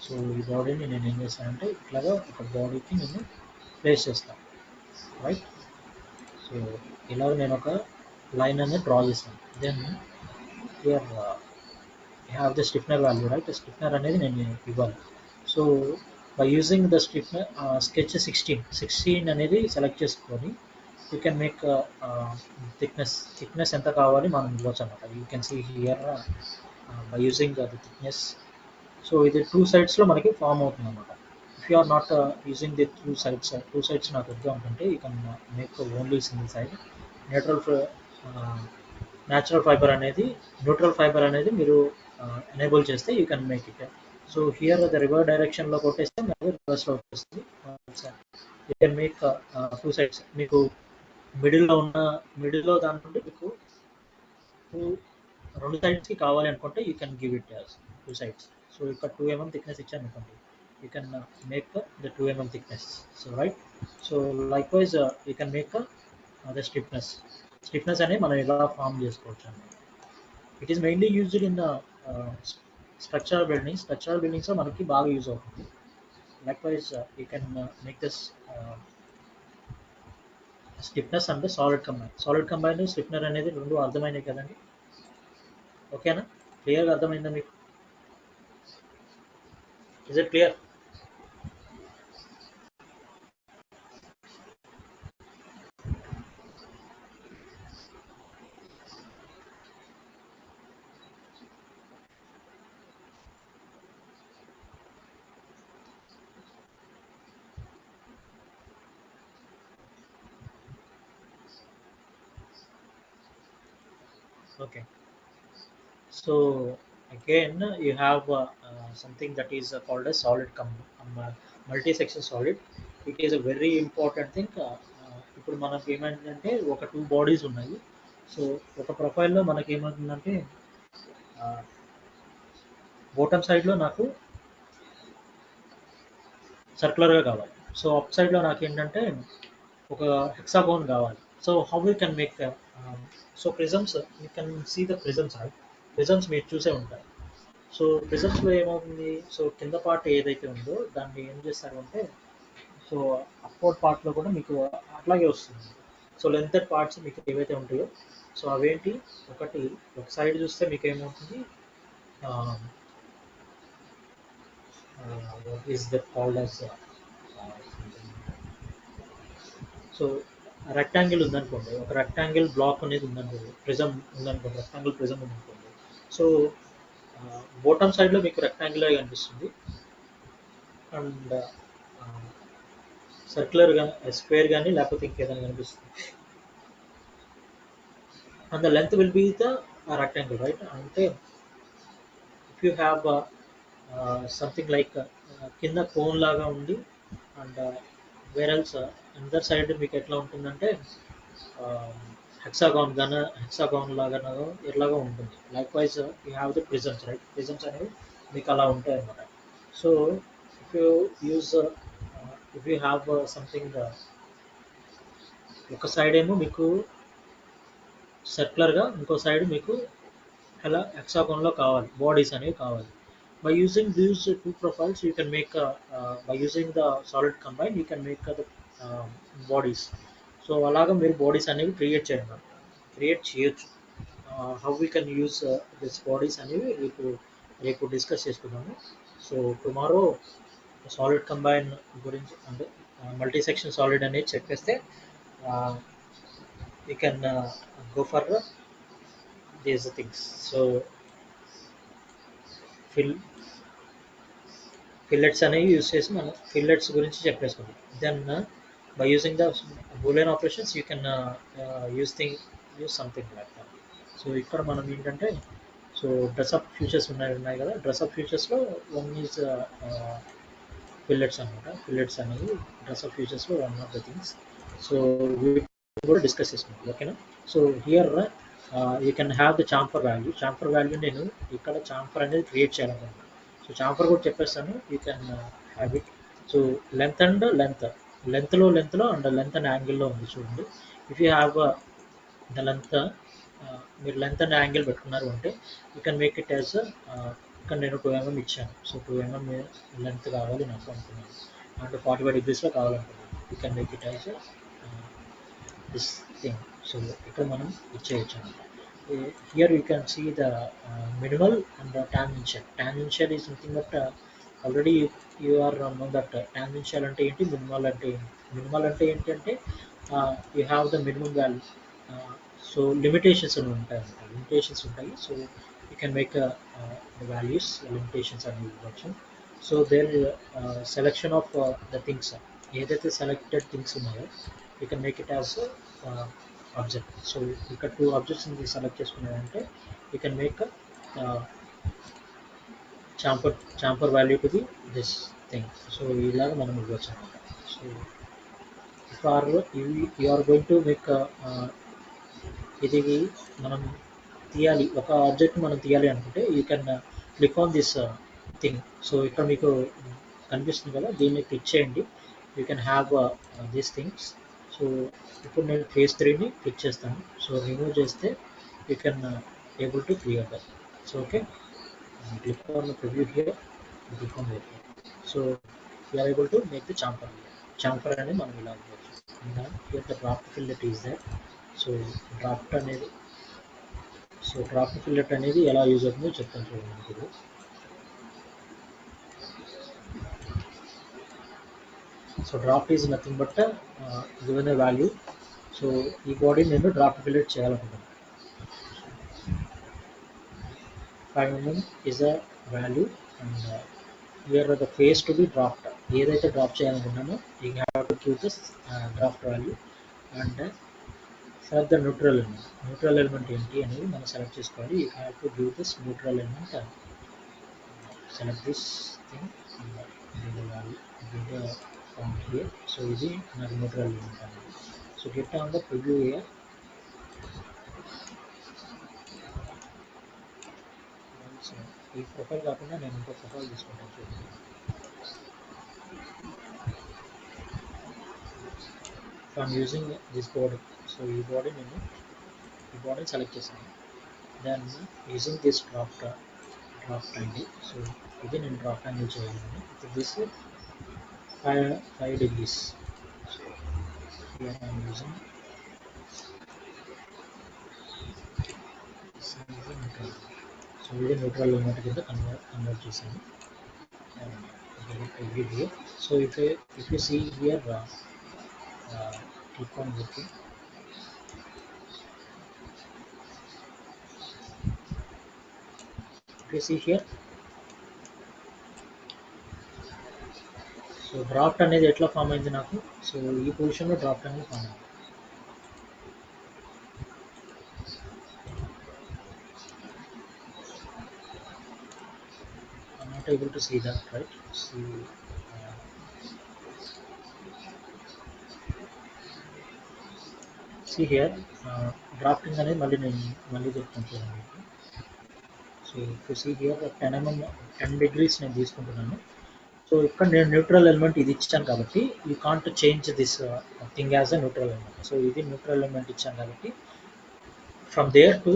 So ఈ బాడీని నేను ఏం చేస్తానంటే ఇట్లాగా ఒక బాడీకి నేను ప్లేస్ చేస్తాను, రైట్. సో ఇలాగ నేను ఒక లైన్ అనేది డ్రా చేస్తాను. Then here have the stiffener value, right. Stiffener అనేది నేను ఇవ్వాలి. So by using the stiffener sketch 16 అనేది సెలెక్ట్ చేసుకొని యూ కెన్ మేక్ థిక్నెస్ ఎంత కావాలి మనం ఇవ్వచ్చు అనమాట. You can see here by using the thickness. So ఇది 2 సైడ్స్లో మనకి ఫామ్ అవుతుంది అనమాట. If you are not using the 2 sides నాకు వద్దు అనుకుంటే you can make only single side. Natural fibre అనేది మీరు ఎనేబుల్ చేస్తే you can make it. So here the river డైరెక్షన్లో కొట్టేస్తే మనకి రివర్స్లో వచ్చేస్తుంది. You can make 2 sides. మీకు మిడిల్లో దాని నుండి మీకు 2 సైడ్స్కి కావాలి అనుకుంటే you can give it 2 sides. So ఇక్కడ 2 mm థిక్నెస్ ఇచ్చాను అనుకోండి, you can make the 2 mm thickness. So right. So like wise you can make the stiffness అనేది మనం ఇలా ఫామ్ చేసుకోవచ్చు అండి. It is mainly used in structural బిల్డింగ్స్లో మనకి బాగా యూజ్ అవుతుంది. Like wise you can make this stiffness and solid combine stiffener అనేది రెండు అర్థమైనాయి కదండి. ఓకేనా? క్లియర్గా అర్థమైందా మీకు? Is it clear? Okay. So again you have something that is called a multi-section solid. It is a very important thing. ఇప్పుడు మనకి ఏమైందంటే ఒక 2 బాడీస్ ఉన్నాయి. సో ఒక ప్రొఫైల్లో మనకి ఏమవుతుందంటే బాటమ్ సైడ్లో నాకు సర్క్యులర్గా కావాలి. సో అప్ సైడ్లో నాకు ఏంటంటే ఒక హెక్సాగోన్ కావాలి. So how we can make so prisms, you can see the prisms, right. Prisms మీరు చూసే ఉంటారు. సో ప్రిజమ్స్లో ఏమవుతుంది, సో కింద పార్ట్ ఏదైతే ఉందో దాన్ని ఏం చేస్తారు అంటే, సో అప్వర్డ్ పార్ట్లో కూడా మీకు అట్లాగే వస్తుంది. సో లెంతెడ్ పార్ట్స్ మీకు ఏవైతే ఉంటాయో సో అవేంటి, ఒక సైడ్ చూస్తే మీకు ఏమవుతుంది, is that called as so rectangle ఉందనుకోండి, ఒక రెక్టాంగిల్ బ్లాక్ అనేది ఉందనుకోండి, ప్రిజమ్ ఉందనుకోండి, రెక్టాంగిల్ ప్రిజమ్ ఉందనుకోండి. సో బాటమ్ సైడ్లో మీకు రెక్టాంగిల్ కనిపిస్తుంది అండ్ సర్క్యులర్గా స్క్వేర్ కానీ లేకపోతే ఇంకేదైనా కనిపిస్తుంది. And the length will be the rectangle, right. అంటే if you have something like కింద కోన్ లాగా ఉంది అండ్ వేరల్స్ అందర్ సైడ్ మీకు ఎట్లా ఉంటుందంటే హెక్సాగాన్ లాగా ఎట్లాగా ఉంటుంది. Like wise you have the prisms, right. Prisms అనేవి మీకు అలా ఉంటాయి అన్నమాట. So if you use if you have something ఒక సైడ్ ఏమో మీకు సర్క్యులర్గా, ఇంకో సైడ్ మీకు అలా హెక్సాగాన్లో కావాలి, బాడీస్ అనేవి కావాలి. By using these 2 profiles you can make by using the solid combine you can make the bodies. So అలాగా మీరు బాడీస్ అనేవి క్రియేట్ చేయొచ్చు. How we can use this bodies అనేవి రేపు డిస్కస్ చేసుకుందాము. సో టుమారో సాలిడ్ కంబైన్ గురించి అంటే multi section solid అనేది చెప్పేస్తే you can go for these things. So fill fillets అనేవి యూస్ చేసి మనం ఫిల్లెట్స్ గురించి చెప్పేసుకుంటాం. Then by using the Boolean operations you can use something like that. So ఇక్కడ మనం ఏంటంటే సో డ్రెస్అప్ ఫ్యూచర్స్ ఉన్నాయి కదా, డ్రెస్అప్ ఫ్యూచర్స్లో వన్ ఈజ్ ఫిల్లెట్స్ అనమాట. ఫిల్లెట్స్ అనేవి డ్రెస్అప్ ఫ్యూచర్స్లో one of the things. So కూడా డిస్కస్ చేసుకుంటాం, ఓకేనా. So here you can have the chamfer value. Chamfer value నేను ఇక్కడ చాంఫర్ అనేది క్రియేట్ చేయాలనుకుంటున్నాను. సో చాంఫర్ కూడా చెప్పేస్తాను, you can have it. So length and లెంత్లో అండ్ లెంత్ అండ్ యాంగిల్లో ఉంది చూడండి. If you have the length, మీరు లెంత్ అండ్ యాంగిల్ పెట్టుకున్నారు అంటే you can make it as ఇక్కడ నేను 2 mm ఇచ్చాను. సో 2 mm లెంత్ కావాలి నాకు అనుకున్నాను, అంటే 45 degreesలో కావాలనుకున్నాను. You can make it as this thing. So ఇక్కడ మనం ఇచ్చేయచ్చు అనమాట. Here you can see the minimal and the tangential. Tangential is nothing but already you are know that tangential అంటే ఏంటి, minimal అంటే ఏంటి. Minimal అంటే ఏంటంటే you have the minimum value. So limitations అని ఉంటాయి. So you can make the values limitations అని ఇవ్వచ్చు. So there selection of the things, ఏదైతే సెలెక్టెడ్ థింగ్స్ ఉన్నాయో you can make it as object. So ఇక్కడ 2 ఆబ్జెక్ట్స్ సెలెక్ట్ చేసుకున్నారంటే you can make chamfer value to the this thing. So ఇలాగ మనం ఇవ్వచ్చు అనమాట. So if are you are going to make ఇది మనం తీయాలి, ఒక ఆబ్జెక్ట్ మనం తీయాలి అనుకుంటే you can click on this thing. So ఇక్కడ మీకు కనిపిస్తుంది కదా, దీన్ని క్లిక్ చేయండి. You can have these things. So ఇప్పుడు నేను ఫేజ్ 3ని క్లిక్ చేస్తాను. సో రిమూవ్ చేస్తే you can able to clear that. So okay, click on preview here, click on here. So you are able to make the chamfer అనేది మనం ఇలా ఇవ్వచ్చు. Here the draft fillet is that. So draft fillet అనేది ఎలా use అవుతుందో చెప్తాను చూడండి ఇప్పుడు. So draft is nothing but given a value. So ఈ బాడీ నేను డ్రాఫ్ట్ ఫిల్లెట్ చేయాలనుకుంటున్నాను. 5 mm is a value and here are the face to be dropped. ఏదైతే డ్రాప్ చేయాలనుకున్నామో you have to give this draft value. And for the neutral element ఏంటి అనేది మనం select చేసుకోవాలి. You have to give this neutral element. Select this thing, give the value, give the font here. So ఇది నాకు neutral element అనేది. So get on the preview here. So ఈ profile కాకుండా నేను ఇంకో ప్రొఫైల్ తీసుకుంటాను చూడండి. I'm using this body. So ఈ బాడీని సెలెక్ట్ చేశాను. Then using this draft angle. So ఇది నేను డ్రాఫ్ట్ యాంగిల్ చేయాలని this 5 degrees. So here I am using neutral. So ఇది న్యూట్రల్ ఎలిమెంట్ కింద కన్వర్ట్ చేశాను. So if you see here click on working. If you see here, so draft అనేది ఎట్లా form అయింది నాకు. సో ఈ పొజిషన్లో డ్రాఫ్ట్ అనేది ఫామ్ అయింది. I'm not able to see that, right? See here, drafting అనేది మళ్ళీ చెప్తాను చూడండి. సో ఇప్పుడు సీ హియర్ 10 degrees నేను తీసుకుంటున్నాను. సో ఇక్కడ నేను న్యూట్రల్ ఎలిమెంట్ ఇది ఇచ్చాను కాబట్టి you can't change this thing as a neutral element. So ఇది న్యూట్రల్ ఎలిమెంట్ ఇచ్చాను కాబట్టి ఫ్రమ్ దేర్ టు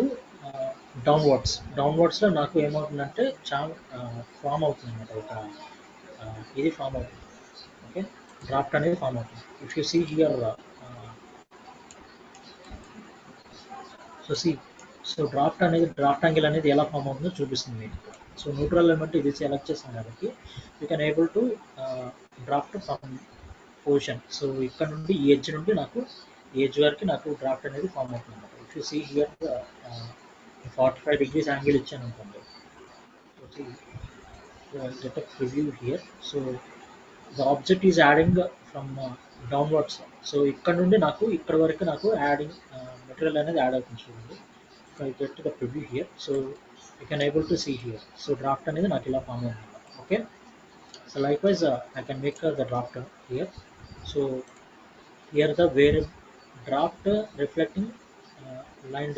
డౌన్వర్డ్స్లో నాకు ఏమవుతుందంటే ఫామ్ అవుతుంది అన్నమాట. ఒక ఇది ఫామ్ అవుతుంది. ఓకే, డ్రాఫ్ట్ అనేది ఫామ్ అవుతుంది. If you see here, so draft angle అనేది ఎలా ఫామ్ అవుతుందో చూపిస్తుంది మీకు. సో న్యూట్రల్ ఎలిమెంట్ ఇది సెలెక్ట్ చేస్తాం కాబట్టి you can able to draft from position. So ఇక్కడ నుండి ఈ ఎడ్జ్ నుండి నాకు ఈ ఎడ్జ్ వరకు నాకు డ్రాఫ్ట్ అనేది ఫామ్ అవుతుంది అనమాట. If you see here 45 degrees angle ఇచ్చాను అనుకోండి. So see, get a preview here. So the object is adding from downwards. So ఇక్కడ నుండి నాకు ఇక్కడ వరకు నాకు యాడింగ్ మెటీరియల్ అనేది యాడ్ అవుతుంది చూడండి. So I get the preview here. So you can able to see here. So draft అనేది నాకు ఇలా ఫామ్ అవుతుంది. Okay. So likewise I can make the draft here. So here the where draft reflecting uh, line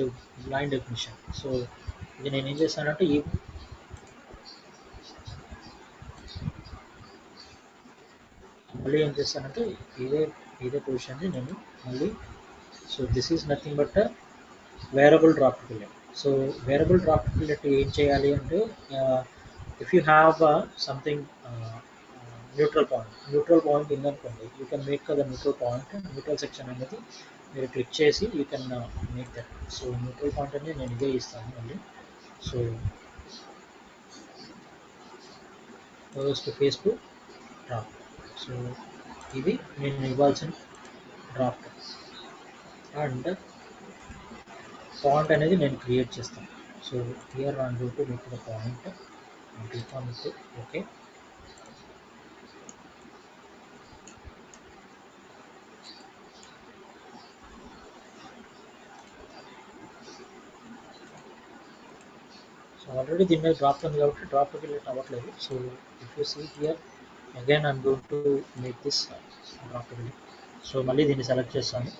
line definition. So ఇది నేను ఏం చేస్తానంటే ఈ మళ్ళీ ఏం చేస్తానంటే ఇదే ఇదే పొజిషన్ని నేను మళ్ళీ so this is nothing but variable draft fillet. So variable draft fillet ఏం చేయాలి అంటే if you have something neutral point ఉందనుకోండి, you can make the neutral point. Neutral section అనేది మీరు క్లిక్ చేసి you can make that. So neutral point అనేది నేను ఇదే ఇస్తాను మళ్ళీ. So face to draft. So ఇది నేను ఇవ్వాల్సిన డ్రాఫ్ట్ అండ్ పాయింట్ అనేది నేను క్రియేట్ చేస్తాను. So here I go to make the point and click on it. Okay. So already దీని మీద డ్రాప్ ఉంది కాబట్టి డ్రాప్ రిలేట్ అవ్వట్లేదు. So if you see here again I'm going to make this drop relate. So మళ్ళీ దీన్ని select చేస్తాను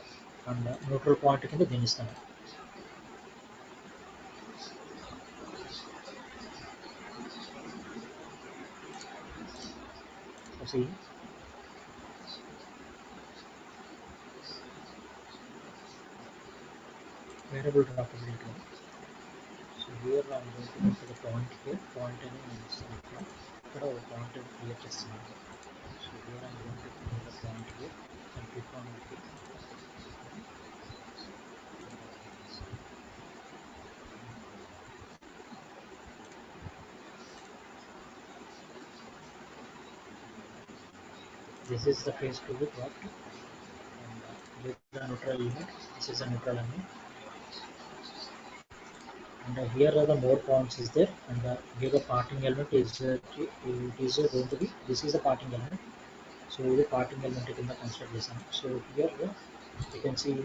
and neutral point కింద దీన్ని ఇస్తాను. See, variable drop ability. So here I am going to make the point here. Point అనేది నేను ఇస్తాను ఇక్కడ ఒక పాయింట్ క్రియేట్ చేస్తున్నాను. So here I am going to make the point here and click on OK. This is the face to be dropped and with the neutral element. This is a neutral element and here are the more points is there and here the parting element is it is going to be this is the parting element. So the parting element కింద consider చేశాను. So here you can see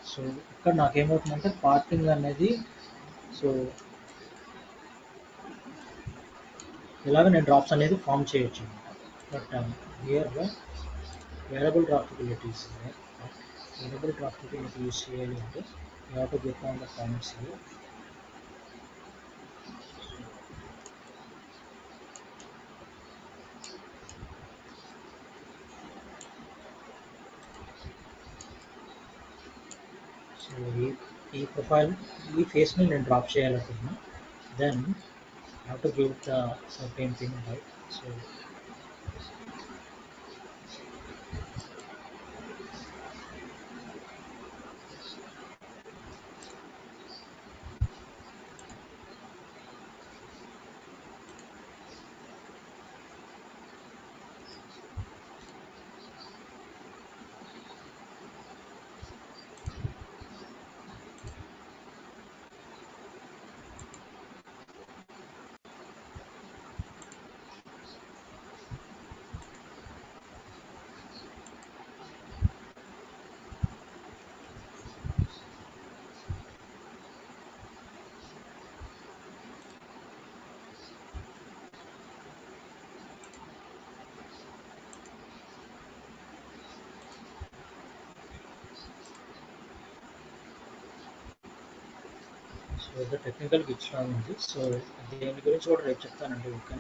so ఇక్కడ నాకేమవుతుందంటే parting అనేది so ఇలాగ నేను drops అనేది form చేయొచ్చు అనమాట. But here variable draftabilities variable draftability use చేయాలి అంటే you have to get on the points here. So ఈ ప్రొఫైల్ ఈ ఫేస్ని నేను డ్రాప్ చేయాలనుకుంటున్నా. Then have to give the certain thing right. So so the technical bit strong ఉంది. సో దేని గురించి కూడా రేపు చెప్తానండి. ఓకే.